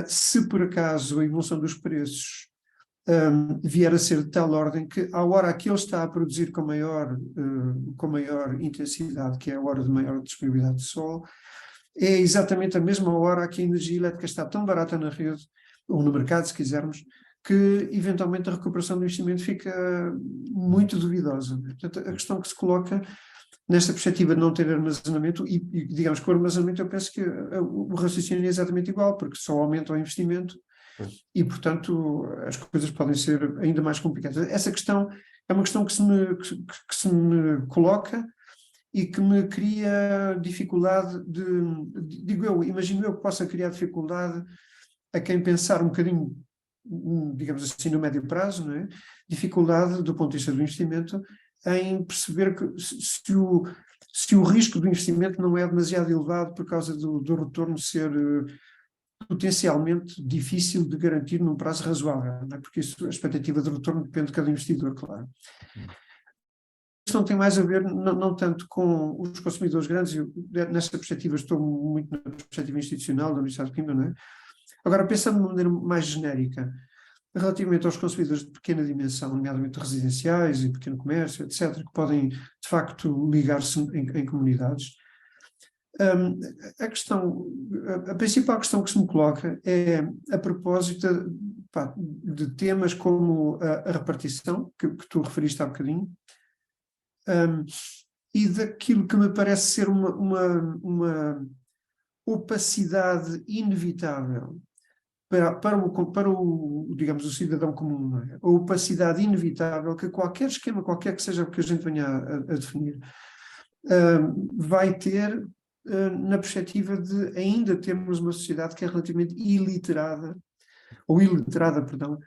se por acaso a evolução dos preços vier a ser de tal ordem que, à hora que ele está a produzir com maior intensidade, que é a hora de maior disponibilidade de sol, é exatamente a mesma hora que a energia elétrica está tão barata na rede, ou no mercado, se quisermos, que eventualmente a recuperação do investimento fica muito duvidosa. Portanto, a questão que se coloca nesta perspectiva de não ter armazenamento, e digamos que o armazenamento, eu penso que o raciocínio é exatamente igual, porque só aumenta o investimento e, portanto, as coisas podem ser ainda mais complicadas. Essa questão é uma questão que se me coloca e que me cria dificuldade imagino eu que possa criar dificuldade a quem pensar um bocadinho, digamos assim, no médio prazo, não é? Dificuldade do ponto de vista do investimento em perceber que se o risco do investimento não é demasiado elevado por causa do retorno ser potencialmente difícil de garantir num prazo razoável, não é? Porque a expectativa de retorno depende de cada investidor, claro. A questão tem mais a ver, não tanto com os consumidores grandes, eu, nessa perspectiva estou muito na perspectiva institucional da Universidade de Coimbra, não é? Agora, pensando de uma maneira mais genérica, relativamente aos consumidores de pequena dimensão, nomeadamente residenciais e pequeno comércio, etc., que podem, de facto, ligar-se em comunidades, a principal questão que se me coloca é a propósito de temas como a repartição, que tu referiste há bocadinho, e daquilo que me parece ser uma opacidade inevitável para o, digamos, o cidadão comum, não é? A opacidade inevitável que qualquer esquema, qualquer que seja o que a gente venha a definir, vai ter na perspectiva de ainda termos uma sociedade que é relativamente iliterada, perdão,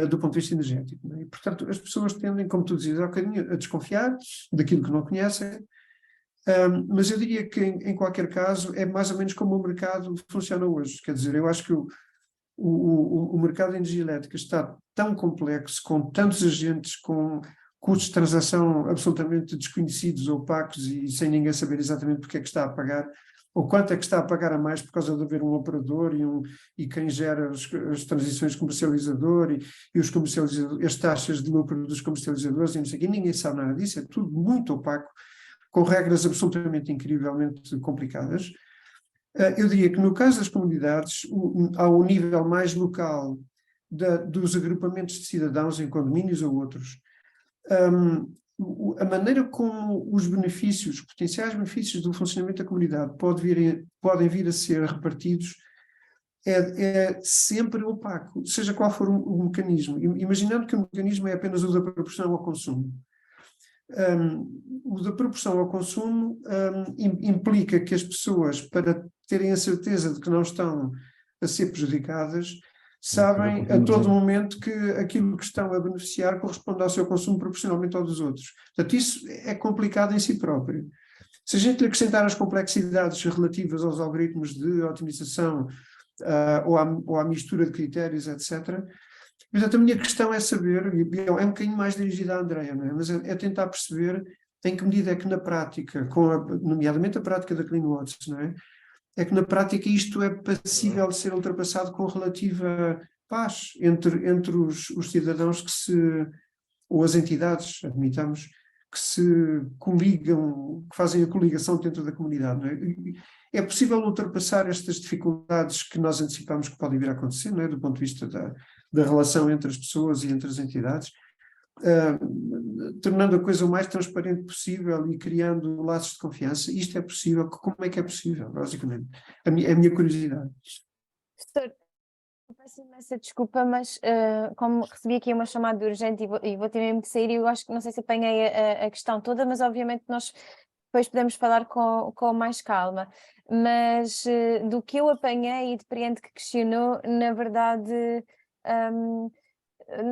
do ponto de vista energético. Não é? E, portanto, as pessoas tendem, como tu dizias há bocadinho, a desconfiar daquilo que não conhecem, mas eu diria que, em qualquer caso, é mais ou menos como o mercado funciona hoje. Quer dizer, eu acho que o mercado de energia elétrica está tão complexo, com tantos agentes, com custos de transação absolutamente desconhecidos, opacos e sem ninguém saber exatamente porque é que está a pagar, ou quanto é que está a pagar a mais por causa de haver um operador e quem gera as transições comercializador e os comercializadores, as taxas de lucro dos comercializadores e não sei o quê, ninguém sabe nada disso, é tudo muito opaco, com regras absolutamente incrivelmente complicadas. Eu diria que no caso das comunidades, ao nível mais local dos agrupamentos de cidadãos em condomínios ou outros, a maneira como os potenciais benefícios do funcionamento da comunidade podem vir a ser repartidos é sempre opaco, seja qual for o mecanismo. Imaginando que o mecanismo é apenas o da proporção ao consumo. O da proporção ao consumo implica que as pessoas, para terem a certeza de que não estão a ser prejudicadas, sabem a todo momento que aquilo que estão a beneficiar corresponde ao seu consumo proporcionalmente ao dos outros. Portanto, isso é complicado em si próprio. Se a gente lhe acrescentar as complexidades relativas aos algoritmos de otimização ou à mistura de critérios, etc., portanto, a minha questão é saber, é um bocadinho mais dirigida à Andreia, não é? Mas é tentar perceber em que medida é que na prática, nomeadamente a prática da Clean Watts, não é? É que na prática isto é passível de ser ultrapassado com relativa paz entre os cidadãos ou as entidades, admitamos, que se coligam, que fazem a coligação dentro da comunidade. Não é? É possível ultrapassar estas dificuldades que nós antecipamos que podem vir a acontecer, não é? Do ponto de vista da relação entre as pessoas e entre as entidades, tornando a coisa o mais transparente possível e criando laços de confiança. Isto é possível? Como é que é possível, basicamente? A minha curiosidade. Professor, eu peço imensa desculpa, mas como recebi aqui uma chamada urgente e vou ter mesmo que sair, eu acho que não sei se apanhei a questão toda, mas obviamente nós depois podemos falar com mais calma. Mas do que eu apanhei e depreendo que questionou, na verdade,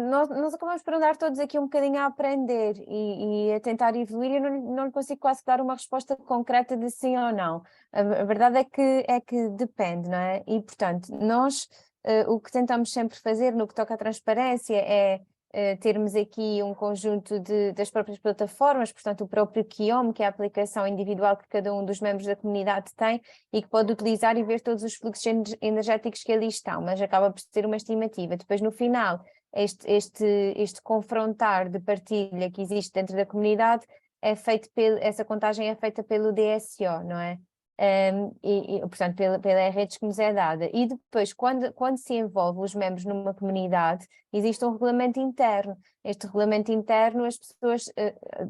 nós acabamos por andar todos aqui um bocadinho a aprender e a tentar evoluir. Eu não lhe consigo quase dar uma resposta concreta de sim ou não. A verdade é que depende, não é? E, portanto, nós o que tentamos sempre fazer no que toca à transparência é termos aqui um conjunto das próprias plataformas, portanto o próprio Qiom, que é a aplicação individual que cada um dos membros da comunidade tem e que pode utilizar e ver todos os fluxos energéticos que ali estão, mas acaba por ser uma estimativa. Depois no final, este confrontar de partilha que existe dentro da comunidade é feito essa contagem é feita pelo DSO, não é? Portanto, pela redes que nos é dada. E depois, quando se envolve os membros numa comunidade, existe um regulamento interno. Este regulamento interno, as pessoas,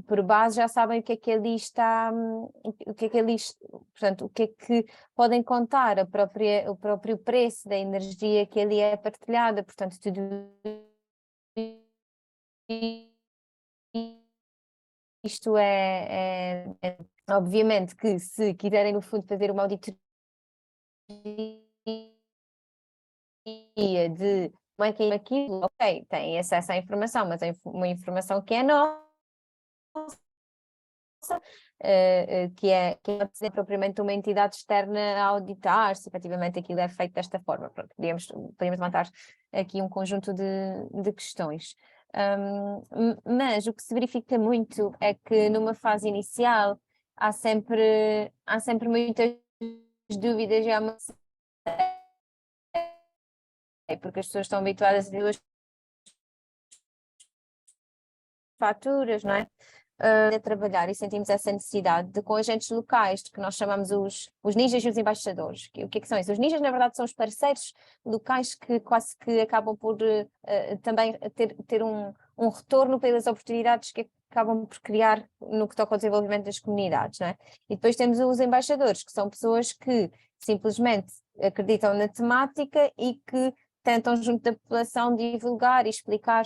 por base, já sabem o que é que ali está, o que é que ali, portanto, o que é que podem contar, o próprio preço da energia que ali é partilhada, portanto, tudo isto obviamente que se quiserem no fundo fazer uma auditoria de como é que é aquilo, ok, têm acesso à informação, mas é uma informação que é nossa, que não é propriamente uma entidade externa a auditar se efetivamente aquilo é feito desta forma. Pronto, podíamos levantar aqui um conjunto de questões. Mas o que se verifica muito é que numa fase inicial há sempre muitas dúvidas e há uma porque as pessoas estão habituadas a ter duas faturas, não é? A trabalhar e sentimos essa necessidade de com agentes locais, que nós chamamos os ninjas e os embaixadores. O que é que são isso? Os ninjas, na verdade, são os parceiros locais que quase que acabam por também ter um retorno pelas oportunidades que acabam por criar no que toca ao desenvolvimento das comunidades, não é? E depois temos os embaixadores, que são pessoas que simplesmente acreditam na temática e que tentam junto da população divulgar e explicar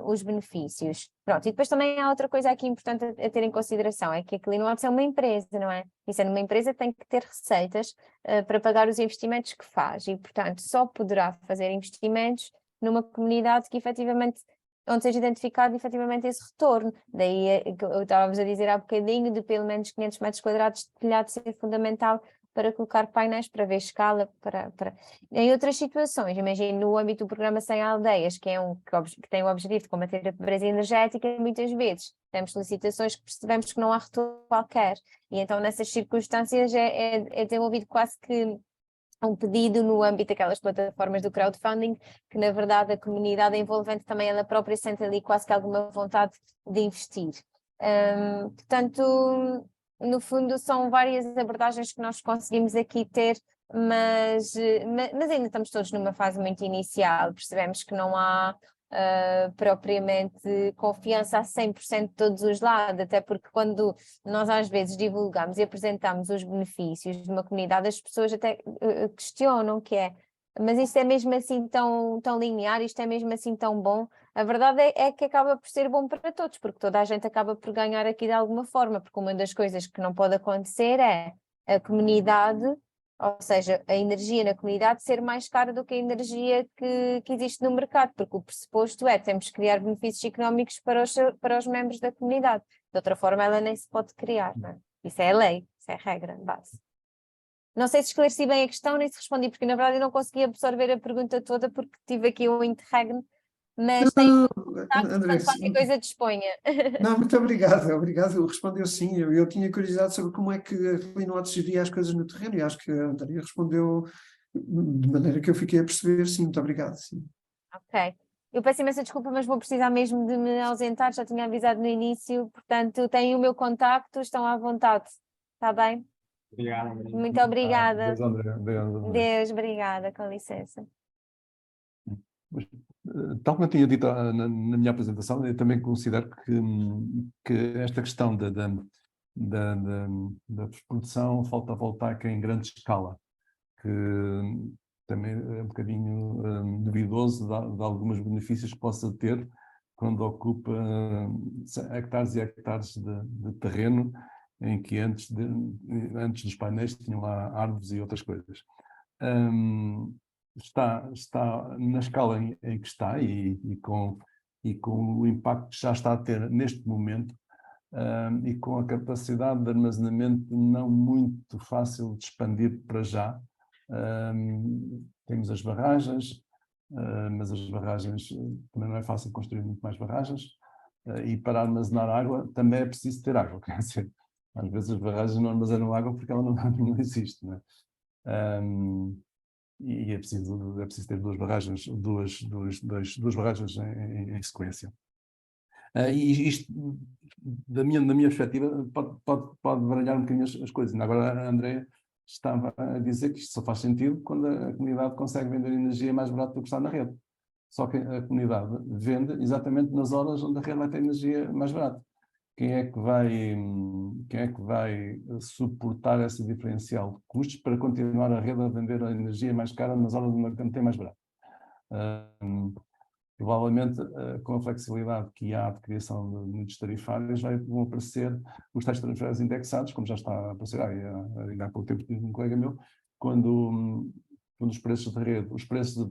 os benefícios. Pronto, e depois também há outra coisa aqui importante a ter em consideração, é que a Cleanwater é uma empresa, não é? E sendo uma empresa tem que ter receitas para pagar os investimentos que faz e, portanto, só poderá fazer investimentos numa comunidade que efetivamente, onde seja identificado efetivamente esse retorno. Daí eu estava-vos a dizer há bocadinho de pelo menos 500 metros quadrados de telhado ser fundamental para colocar painéis, para ver escala, Em outras situações, imagino no âmbito do programa 100 aldeias, que tem o objetivo de combater a pobreza energética, muitas vezes temos solicitações que percebemos que não há retorno qualquer, e então nessas circunstâncias é desenvolvido quase que um pedido no âmbito daquelas plataformas do crowdfunding, que na verdade a comunidade envolvente também ela própria sente ali quase que alguma vontade de investir. Portanto, no fundo são várias abordagens que nós conseguimos aqui ter, mas ainda estamos todos numa fase muito inicial, percebemos que não há propriamente confiança a 100% de todos os lados, até porque quando nós às vezes divulgamos e apresentamos os benefícios de uma comunidade, as pessoas até questionam que é, mas isto é mesmo assim tão linear, isto é mesmo assim tão bom? A verdade é que acaba por ser bom para todos, porque toda a gente acaba por ganhar aqui de alguma forma, porque uma das coisas que não pode acontecer é a comunidade, ou seja, a energia na comunidade ser mais cara do que a energia que existe no mercado, porque o pressuposto é temos que criar benefícios económicos para os membros da comunidade. De outra forma, ela nem se pode criar, não é? Isso é a lei, isso é a regra, base. Não sei se esclareci bem a questão, nem se respondi, porque na verdade eu não consegui absorver a pergunta toda porque tive aqui um interregno, mas tem André, qualquer coisa disponha. não, muito obrigado, respondeu sim, eu tinha curiosidade sobre como é que a Cleanwater geria as coisas no terreno e acho que a Andrea respondeu de maneira que eu fiquei a perceber, sim, muito obrigado. Sim. Ok. Eu peço imensa desculpa, mas vou precisar mesmo de me ausentar, já tinha avisado no início, portanto têm o meu contacto, estão à vontade, está bem? Obrigado, Maria. Muito obrigada. Deus, André. Deus, André. Deus, obrigada, com licença. Tal como eu tinha dito na minha apresentação, eu também considero que esta questão da produção fotovoltaica em grande escala, que também é um bocadinho duvidoso de alguns benefícios que possa ter quando ocupa hectares e hectares de terreno, em que antes dos painéis tinham lá árvores e outras coisas. Está na escala em que está e com o impacto que já está a ter neste momento, e com a capacidade de armazenamento não muito fácil de expandir para já. Temos as barragens, mas as barragens também não é fácil construir muito mais barragens, e para armazenar água também é preciso ter água, quer dizer, às vezes as barragens não armazenam água porque ela não existe, não é? E é preciso ter duas barragens em sequência. E isto, da minha perspectiva, pode baralhar um bocadinho as coisas. Agora a Andrea estava a dizer que isto só faz sentido quando a comunidade consegue vender energia mais barata do que está na rede. Só que a comunidade vende exatamente nas horas onde a rede vai ter energia mais barata. Quem é que vai suportar essa diferencial de custos para continuar a rede a vender a energia mais cara nas horas onde tem mais barato? Provavelmente, com a flexibilidade que há de criação de muitos tarifários, vão aparecer os tais tarifários indexados, como já está a aparecer, ainda há pouco tempo tive um colega meu, quando os preços da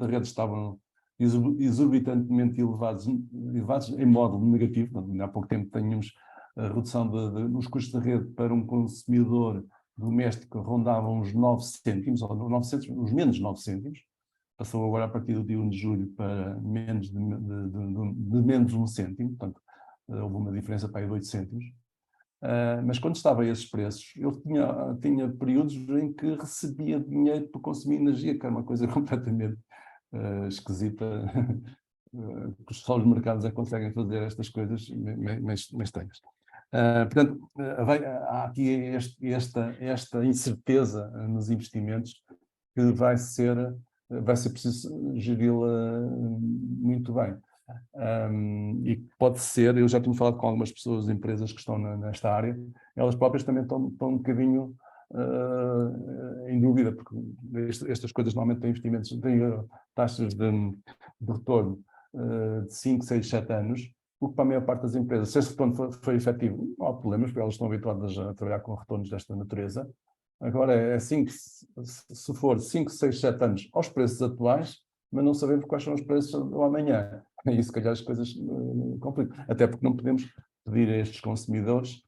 rede estavam exorbitantemente elevados em modo negativo. Ainda há pouco tempo tínhamos a redução dos custos da rede para um consumidor doméstico rondavam os 9 cêntimos, ou os menos 9 cêntimos. Passou agora a partir do dia 1 de julho para menos de menos 1 cêntimo, portanto, houve uma diferença para aí de 8 cêntimos. Mas quando estava a esses preços, eu tinha períodos em que recebia dinheiro para consumir energia, que era uma coisa completamente esquisita, que só os mercados é que conseguem fazer estas coisas mais estranhas. Portanto, há aqui esta incerteza nos investimentos que vai ser preciso geri-la muito bem. E pode ser, eu já tenho falado com algumas pessoas, empresas que estão nesta área, elas próprias também estão um bocadinho em dúvida, porque estas coisas normalmente têm investimentos, têm taxas de retorno de 5, 6, 7 anos, o que para a maior parte das empresas, se esse retorno for efetivo, não há problemas, porque elas estão habituadas a trabalhar com retornos desta natureza. Agora é assim que se for 5, 6, 7 anos aos preços atuais, mas não sabemos quais são os preços do amanhã. E se calhar as coisas complicam. Até porque não podemos pedir a estes consumidores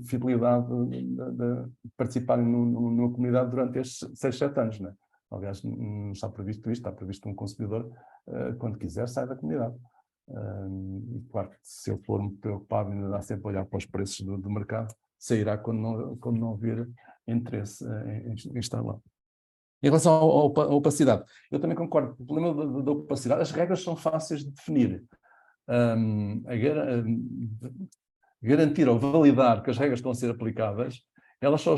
fidelidade de participarem numa comunidade durante estes 6, 7 anos. Não é? Aliás, não está previsto isto, está previsto um consumidor, quando quiser, sai da comunidade. E claro que se eu for preocupado, ainda dá sempre a olhar para os preços do mercado, sairá quando não vir interesse em estar lá. Em relação à opacidade, eu também concordo. O problema da opacidade, as regras são fáceis de definir. Garantir ou validar que as regras estão a ser aplicadas, elas só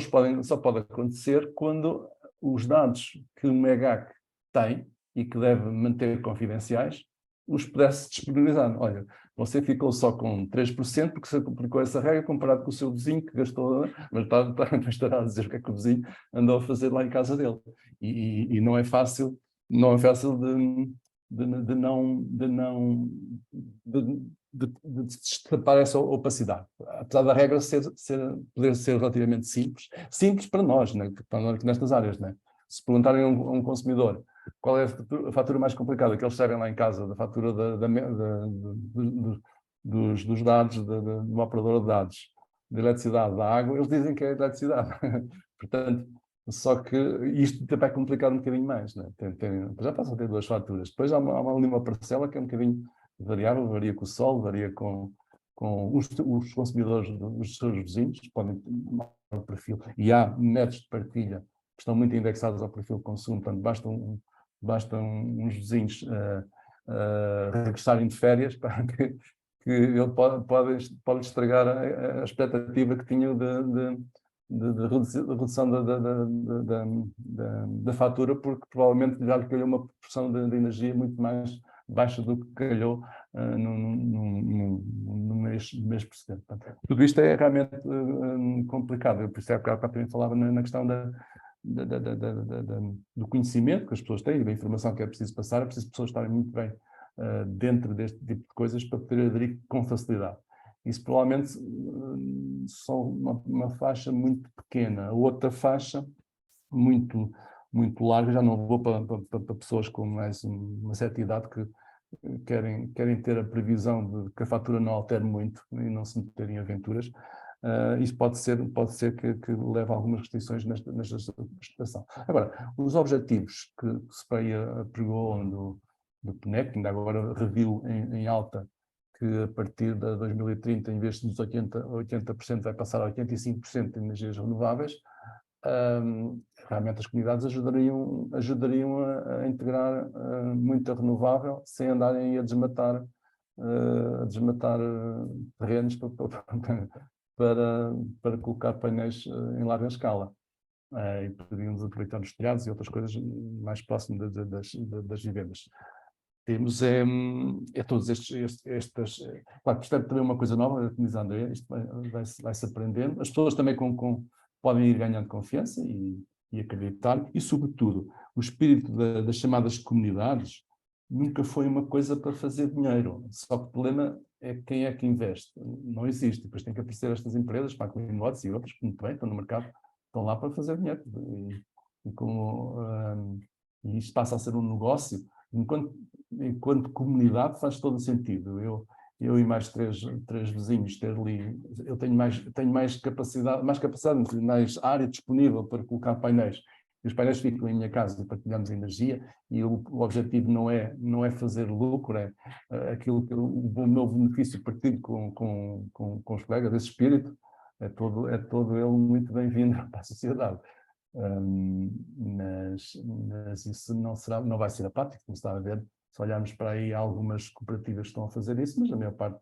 pode acontecer quando os dados que o MEGAC tem e que deve manter confidenciais, os pudesse disponibilizar. Olha, você ficou só com 3% porque você aplicou essa regra comparado com o seu vizinho que gastou, mas estará a dizer o que é que o vizinho andou a fazer lá em casa dele. E não é fácil, de destapar essa opacidade. Apesar da regra poder ser relativamente simples para nós, né? Para nós nestas áreas, né? Se perguntarem a um consumidor qual é a fatura mais complicada que eles recebem lá em casa, da fatura dos dados, de uma operadora de dados, de eletricidade, da água, eles dizem que é a eletricidade. Portanto, só que isto também é complicado um bocadinho mais. Né? Já passam a ter duas faturas. Depois há uma parcela que é um bocadinho variável, varia com o sol, varia com os consumidores dos seus vizinhos, podem ter um perfil. E há métodos de partilha que estão muito indexados ao perfil de consumo, portanto, bastam uns vizinhos regressarem de férias para que ele pode estragar a expectativa que tinham de redução da fatura, porque provavelmente já lhe caiu uma porção de energia muito mais baixa do que calhou no mês precedente. Portanto, tudo isto é realmente complicado. Eu, por isso é que também falava na questão do conhecimento que as pessoas têm, da informação que é preciso passar, é preciso pessoas estarem muito bem dentro deste tipo de coisas para poder aderir com facilidade. Isso provavelmente só uma faixa muito pequena. A outra faixa, muito larga, já não vou para pessoas com mais uma certa idade que querem ter a previsão de que a fatura não altere muito e não se meterem em aventuras. Isso pode ser que leve a algumas restrições nesta situação. Agora, os objetivos que o SPEI apregou do PNEC, ainda agora reviu em alta, que a partir de 2030, em vez dos 80% vai passar a 85% de energias renováveis, realmente as comunidades ajudariam a integrar muita renovável sem andarem a desmatar terrenos para colocar painéis em larga escala. E podíamos aproveitar os telhados e outras coisas mais próximas das vivendas. Temos todos estas... Claro, isto é também uma coisa nova, como diz a Andrea, isto vai-se aprendendo. As pessoas também podem ir ganhando confiança e acreditar, e sobretudo, o espírito das chamadas comunidades nunca foi uma coisa para fazer dinheiro. Só que o problema é quem é que investe. Não existe. Depois tem que aparecer estas empresas, para a Clean Watts e outras, que muito bem, estão no mercado, estão lá para fazer dinheiro. E isto passa a ser um negócio. Enquanto comunidade faz todo o sentido. Eu e mais três vizinhos ter ali, eu tenho mais capacidade, mais área disponível para colocar painéis. E os painéis ficam em minha casa e partilhamos energia, e o objetivo não é fazer lucro, é aquilo que o meu benefício partilho com os colegas, esse espírito, é todo ele muito bem-vindo para a sociedade. Mas isso não vai ser a prática, como está a ver. Se olharmos para aí, algumas cooperativas estão a fazer isso, mas a maior parte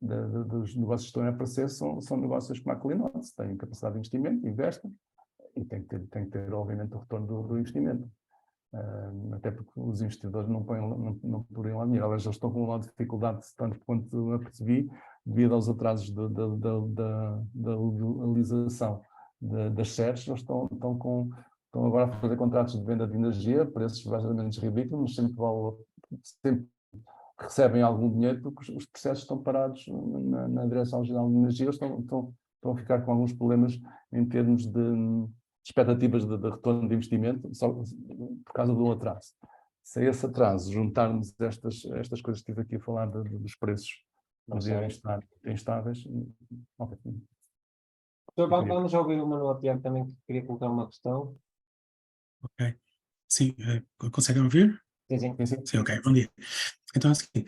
dos negócios que estão a aparecer são negócios como a Clean Watts, têm capacidade de investimento, investem, e tem que ter obviamente, o retorno do investimento. Até porque os investidores não põem lá dinheiro. Eles estão com uma dificuldade, tanto quanto eu percebi, devido aos atrasos da legalização das shares. Eles estão agora a fazer contratos de venda de energia, preços bastante ridículos, mas sempre recebem algum dinheiro, porque os processos estão parados na Direção-Geral de Energia. Eles estão a ficar com alguns problemas em termos de expectativas de retorno de investimento, só por causa do atraso. Se a esse atraso juntarmos estas coisas que estive aqui a falar dos preços poderem estar instáveis... Okay. Vamos ouvir o Manuel Tiago também, que queria colocar uma questão. Ok. Sim, conseguem ouvir? Sim. Sim, ok. Bom dia. Então, assim,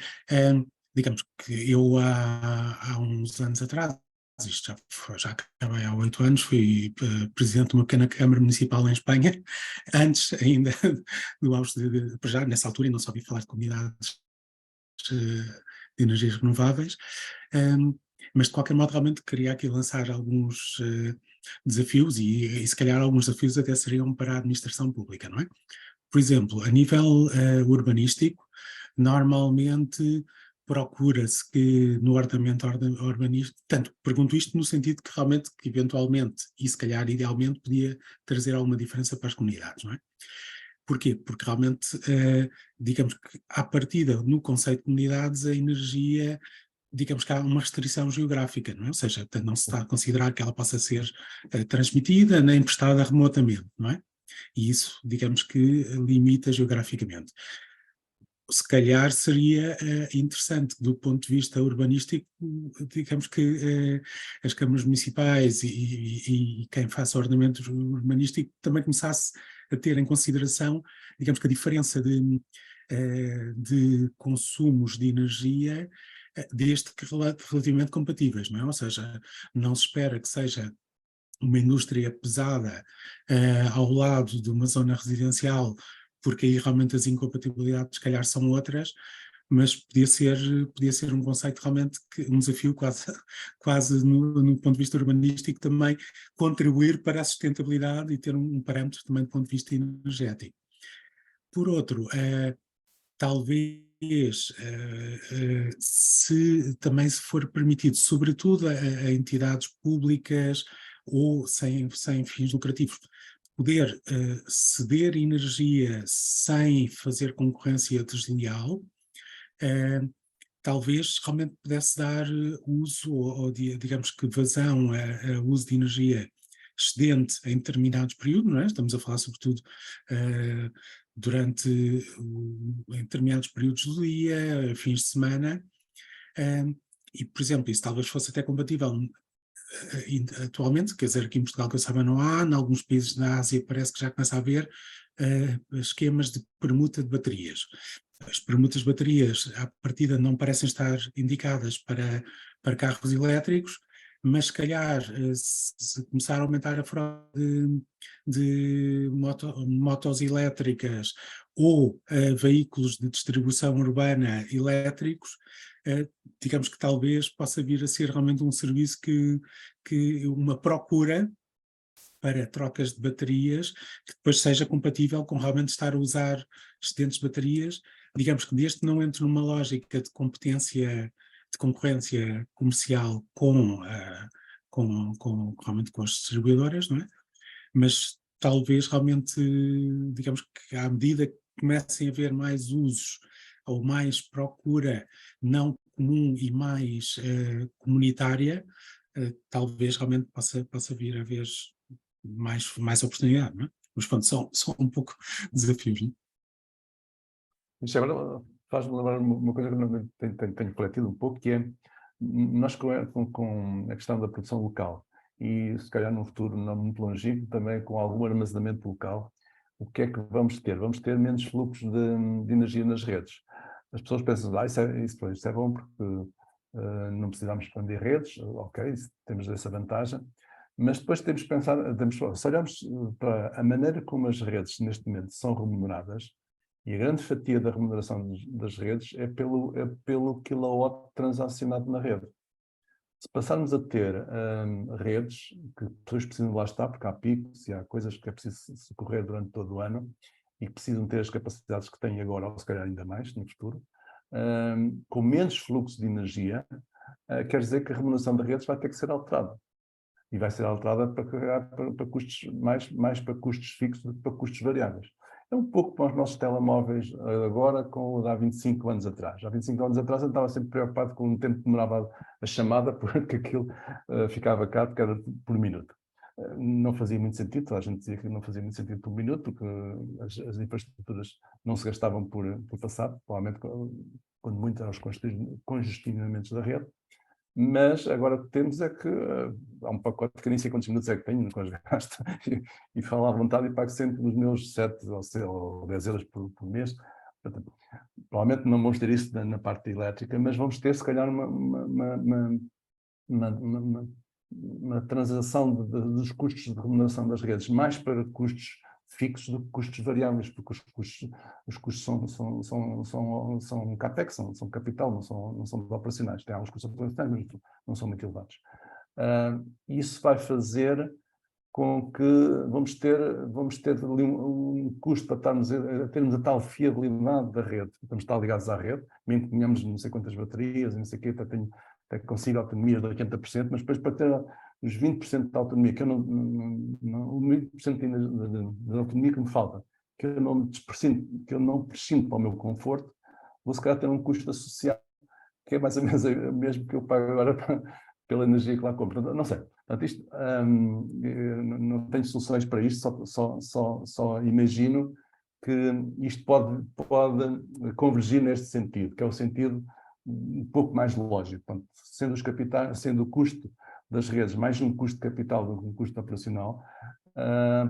digamos que eu há uns anos atrás, isto já acabei há 8 anos, fui presidente de uma pequena Câmara Municipal em Espanha, antes ainda do auge já nessa altura ainda só ouvi falar de comunidades de energias renováveis, mas de qualquer modo realmente queria aqui lançar alguns desafios e se calhar alguns desafios até seriam para a administração pública, não é? Por exemplo, a nível urbanístico, normalmente procura-se que no ordenamento urbanístico, portanto, pergunto isto no sentido que realmente, que eventualmente, e se calhar idealmente, podia trazer alguma diferença para as comunidades, não é? Porquê? Porque realmente, digamos que à partida, no conceito de comunidades, a energia, digamos que há uma restrição geográfica, não é? Ou seja, não se está a considerar que ela possa ser transmitida nem prestada remotamente, não é? E isso, digamos que limita geograficamente. Se calhar seria interessante, do ponto de vista urbanístico, digamos que as câmaras municipais e quem faça ordenamento urbanístico também começasse a ter em consideração, digamos que a diferença de consumos de energia, desde que relativamente compatíveis, não é? Ou seja, não se espera que seja uma indústria pesada ao lado de uma zona residencial, porque aí realmente as incompatibilidades se calhar são outras, mas podia ser um conceito realmente, um desafio quase no ponto de vista urbanístico também, contribuir para a sustentabilidade e ter um parâmetro também do ponto de vista energético. Por outro, talvez se for permitido, sobretudo a entidades públicas ou sem fins lucrativos, poder ceder energia sem fazer concorrência desleal, talvez realmente pudesse dar uso, ou digamos que vazão a uso de energia excedente em determinados períodos, não é? Estamos a falar sobretudo em determinados períodos do dia, fins de semana, e, por exemplo, isso talvez fosse até compatível atualmente, quer dizer, aqui em Portugal que eu saiba não há, em alguns países da Ásia parece que já começa a haver esquemas de permuta de baterias. As permutas de baterias, à partida, não parecem estar indicadas para carros elétricos, mas se calhar se começar a aumentar a frota de motos elétricas ou veículos de distribuição urbana elétricos, digamos que talvez possa vir a ser realmente um serviço que uma procura para trocas de baterias que depois seja compatível com realmente estar a usar excedentes de baterias, digamos que desde que não entre numa lógica de competência, de concorrência comercial realmente com as distribuidoras, não é? Mas talvez realmente, digamos que à medida que comecem a haver mais usos ou mais procura não comum e mais comunitária, talvez realmente possa vir a haver mais oportunidade, não é? Mas pronto, são um pouco desafios, não é? Isso agora faz-me lembrar uma coisa que eu tenho refletido um pouco, que é nós com a questão da produção local e se calhar num futuro não muito longínquo também com algum armazenamento local, o que é que vamos ter? Vamos ter menos fluxo de energia nas redes. As pessoas pensam, isso é bom porque não precisamos expandir redes, ok, temos essa vantagem, mas depois temos que pensar, se olharmos para a maneira como as redes neste momento são remuneradas, e a grande fatia da remuneração das redes é pelo quilowatt transacionado na rede. Se passarmos a ter redes que pessoas precisam de lá estar, porque há picos e há coisas que é preciso socorrer durante todo o ano e que precisam ter as capacidades que têm agora, ou se calhar ainda mais no futuro, com menos fluxo de energia, quer dizer que a remuneração das redes vai ter que ser alterada. E vai ser alterada para custos, mais para custos fixos do que para custos variáveis. É um pouco para os nossos telemóveis agora com o de há 25 anos atrás. Há 25 anos atrás eu estava sempre preocupado com o tempo que demorava a chamada, porque aquilo ficava caro, porque era por minuto. Não fazia muito sentido, toda a gente dizia que não fazia muito sentido por minuto, porque as infraestruturas não se gastavam por passado, provavelmente quando muito eram os congestionamentos da rede. Mas agora o que temos é que há um pacote que nem sei quantos minutos é que tenho, mas gasto e falo à vontade e pago sempre os meus 7 ou 10 euros por mês. Portanto, provavelmente não vamos ter isso na parte elétrica, mas vamos ter se calhar uma transação dos custos de remuneração das redes mais para custos fixos do que custos variáveis, porque os custos são capex, são capital, não são operacionais. Tem alguns custos operacionais, mas não são muito elevados. Isso vai fazer com que vamos ter ali um custo para termos a tal fiabilidade da rede. Estamos estar ligados à rede, mesmo que tenhamos não sei quantas baterias, não sei o quê, até consigo autonomia de 80%, mas depois para ter os 20% de autonomia, que eu o 20% de autonomia que me falta, que eu não prescindo para o meu conforto, vou se calhar ter um custo associado, que é mais ou menos o mesmo que eu pago agora pela energia que lá compro. Não sei. Portanto, isto, não tenho soluções para isto, só imagino que isto pode convergir neste sentido, que é o sentido um pouco mais lógico. Portanto, sendo o custo das redes mais um custo de capital do que um custo operacional,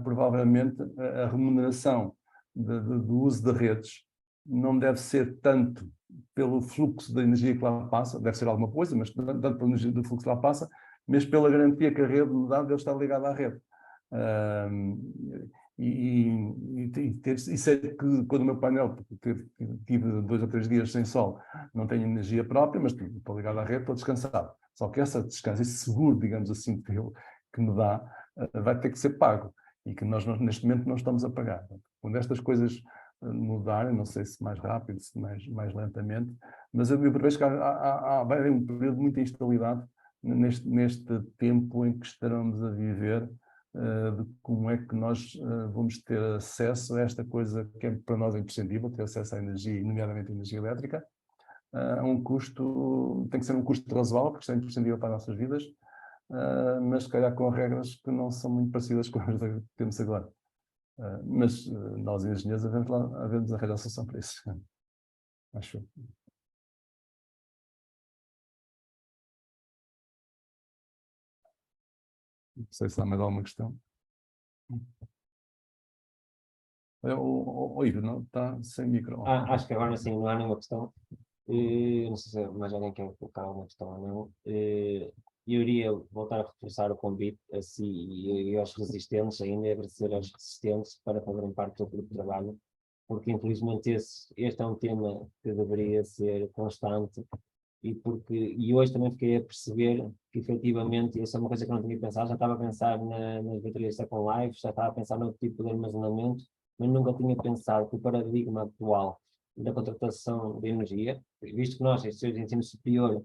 provavelmente a remuneração do uso de redes não deve ser tanto pelo fluxo da energia que lá passa, deve ser alguma coisa, mas tanto pela energia do fluxo que lá passa, mas pela garantia que a rede me dá de eu estar ligado à rede. E sei que quando o meu painel, tive 2 ou 3 dias sem sol, não tenho energia própria, mas estou ligado à rede, estou descansado. Só que esse seguro, digamos assim, que me dá, vai ter que ser pago. E que nós neste momento não estamos a pagar. Quando estas coisas mudar, não sei se mais rápido, se mais lentamente, mas eu prevejo que vai haver um período de muita instabilidade neste tempo em que estaremos a viver, de como é que nós vamos ter acesso a esta coisa que é para nós imprescindível, ter acesso à energia, nomeadamente à energia elétrica, a um custo, tem que ser um custo razoável, porque isto é imprescindível para as nossas vidas, mas se calhar com regras que não são muito parecidas com as que temos agora. Mas nós, engenheiros, havemos arranjar solução para isso. Acho. Não sei se há mais alguma questão. O Ivo, não está sem micro. Acho que agora sim, não há nenhuma questão. Não sei se mais alguém quer colocar alguma questão ou não. Eu iria voltar a reforçar o convite a si e aos resistentes, ainda e agradecer aos resistentes para fazerem parte do grupo de trabalho, porque infelizmente este é um tema que deveria ser constante e hoje também fiquei a perceber que efetivamente, isso é uma coisa que eu não tinha pensado, já estava a pensar nas baterias Second Life, já estava a pensar no tipo de armazenamento, mas nunca tinha pensado que o paradigma atual da contratação de energia, visto que nós, instituições de ensino superior,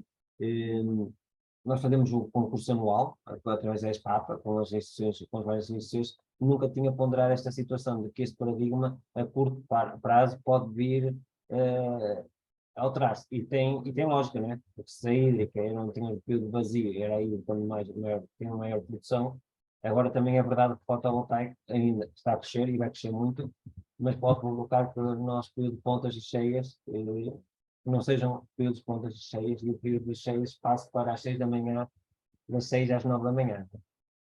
nós fazemos o concurso anual, através da ESPAPA, com as várias instituições, nunca tinha ponderado esta situação de que este paradigma, a curto prazo, pode vir a alterar-se. E tem lógica, né? Porque se a hídrica não tinha um período vazio, era aí quando tinha uma maior produção. Agora também é verdade que o fotovoltaico ainda está a crescer e vai crescer muito, mas pode provocar que o nosso período de pontas e cheias não sejam períodos de pontas e cheias, e o período de cheias passe para as 6 da manhã, das 6 às 9 da manhã.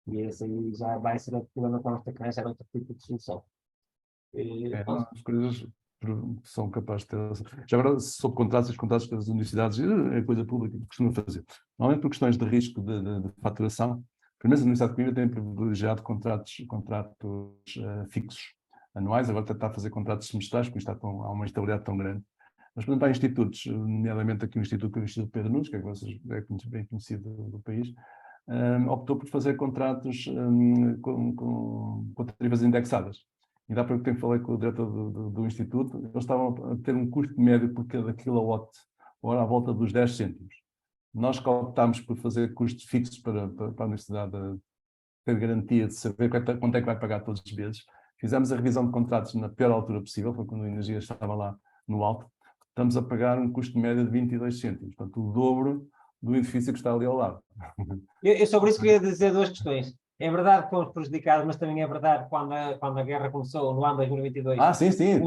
E esse aí já vai ser o problema com esta criança, era outro tipo de solução. As coisas são capazes de ter. Já agora, sobre contratos, os contratos das universidades, é coisa pública que costumam fazer. Normalmente por questões de risco de faturação, primeiro a Universidade de Coimbra tem privilegiado contratos fixos, anuais, agora está a fazer contratos semestrais, porque há uma instabilidade tão grande. Mas, por exemplo, há institutos, nomeadamente aqui o Instituto Pedro Nunes, que é bem conhecido do país, optou por fazer contratos com tarifas indexadas. E dá para que falei com o diretor do Instituto, eles estavam a ter um custo médio por cada quilowatt-hora à volta dos 10 cêntimos. Nós que optámos por fazer custos fixos para a Universidade ter garantia de saber quanto é que vai pagar todos os meses, fizemos a revisão de contratos na pior altura possível, foi quando a energia estava lá no alto, estamos a pagar um custo médio de 22 cêntimos, portanto o dobro do edifício que está ali ao lado. Eu sobre isso queria dizer duas questões. É verdade que fomos prejudicados, mas também é verdade que quando a guerra começou no ano 2022, sim,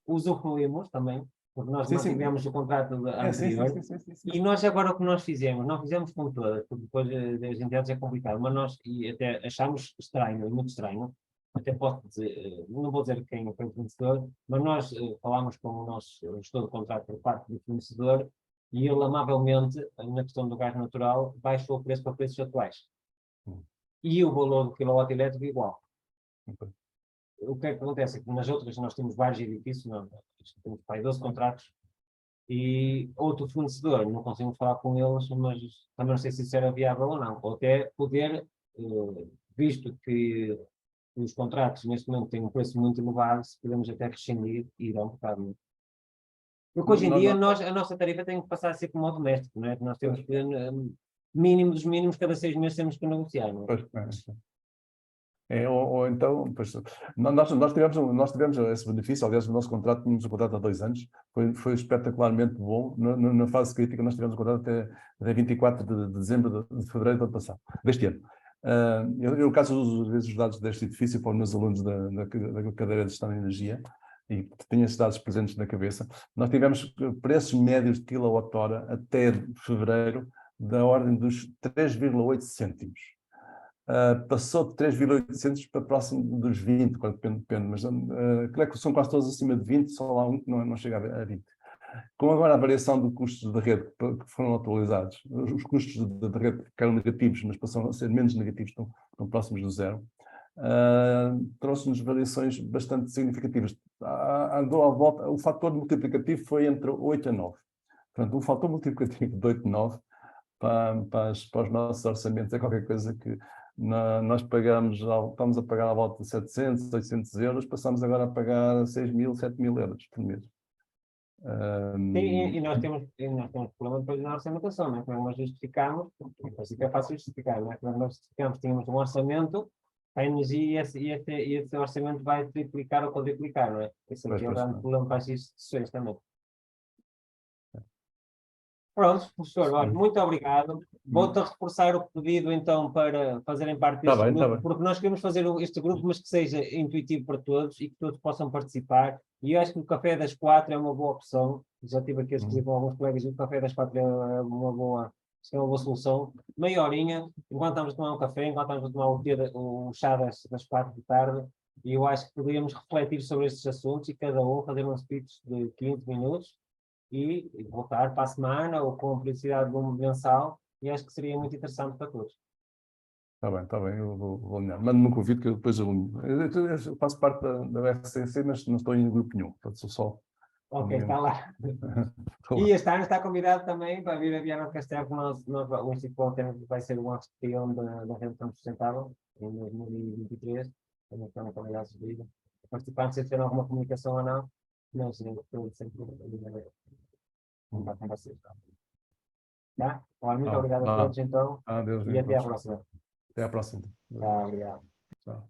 usufruímos também, porque nós mantivemos o contrato anterior. Sim. E nós agora o que nós fizemos, não fizemos com todas, porque depois das entidades é complicado, mas nós até achamos estranho, muito estranho, até posso dizer, não vou dizer quem foi o fornecedor, mas nós falámos com o nosso gestor de contrato por parte do fornecedor e ele amavelmente, na questão do gás natural, baixou o preço para preços atuais. E o valor do quilowatt elétrico igual. O que é que acontece? É que nas outras nós temos vários edifícios, temos 12 contratos, e outro fornecedor, não conseguimos falar com eles, mas também não sei se isso era viável ou não. Ou até poder, visto que os contratos neste momento têm um preço muito elevado, se podemos até rescindir e dar um bocado. Porque hoje em dia a nossa tarifa tem que passar a ser como ao doméstico, não é? Nós temos que, mínimo dos mínimos, cada 6 meses temos que negociar, não é? Ou então, pois, nós tivemos esse benefício, aliás, o nosso contrato, tínhamos um contrato há 2 anos, foi espetacularmente bom, na fase crítica nós tivemos um contrato até 24 de dezembro de fevereiro do ano passado, deste ano. Eu, no caso, uso os dados deste edifício para os meus alunos da cadeira de gestão de energia, e tenho esses dados presentes na cabeça. Nós tivemos preços médios de quilowatt-hora até fevereiro da ordem dos 3,8 cêntimos. Passou de 3,800 para próximo dos 20, depende, mas creio que são quase todos acima de 20, só lá um que não chega a 20. Com agora a variação de custos de rede que foram atualizados, os custos de rede ficaram negativos, mas passam a ser menos negativos, estão próximos do zero, trouxe-nos variações bastante significativas. Andou à volta, o fator multiplicativo foi entre 8 a 9. Portanto, um fator multiplicativo de 8 a 9 para os nossos orçamentos é qualquer coisa que Nós pagamos, estamos a pagar à volta de 700, 800 euros, passamos agora a pagar 6.000, 7.000 euros por mês. Sim, e nós temos problema depois na orçamentação, não é? Como nós justificamos, em princípio é fácil justificar, não é? Quando nós justificamos, tínhamos um orçamento, a energia e esse orçamento vai triplicar ou quadriplicar, não é? Esse aqui é o grande problema para as instituições também. Pronto, professor, olha, muito obrigado. Vou-te a reforçar o pedido então para fazerem parte Tá deste bem, tá grupo, bem. porque nós queremos fazer este grupo, mas que seja intuitivo para todos e que todos possam participar. E eu acho que o café das 4 é uma boa opção. Já tive aqui a discutir com alguns colegas e o café das 4 é acho que é uma boa solução. Meia horinha, enquanto estamos a tomar um café, enquanto estamos a tomar o chá das 4 da tarde, e eu acho que poderíamos refletir sobre estes assuntos e cada um fazer um speech de 15 minutos e voltar para a semana ou com a periodicidade de um mensal, e acho que seria muito interessante para todos. Está bem, eu vou alinhar. Manda-me um convite que eu depois alinho. Eu faço parte da FCC, mas não estou em grupo nenhum, portanto sou só. Ok, está lá. Estou lá. E este ano está convidado também para vir a Viana do Castelo, que o Instituto Politécnico vai ser o anfitrião da Redução Sustentável em 2023. Também estão convidados a vir. Participantes, se tiverem alguma comunicação ou não, mas estou sempre com vocês. Tá? Olha, muito obrigado a todos, então, Adeus, e até à próxima. Até à próxima. Tá, obrigado. Tchau.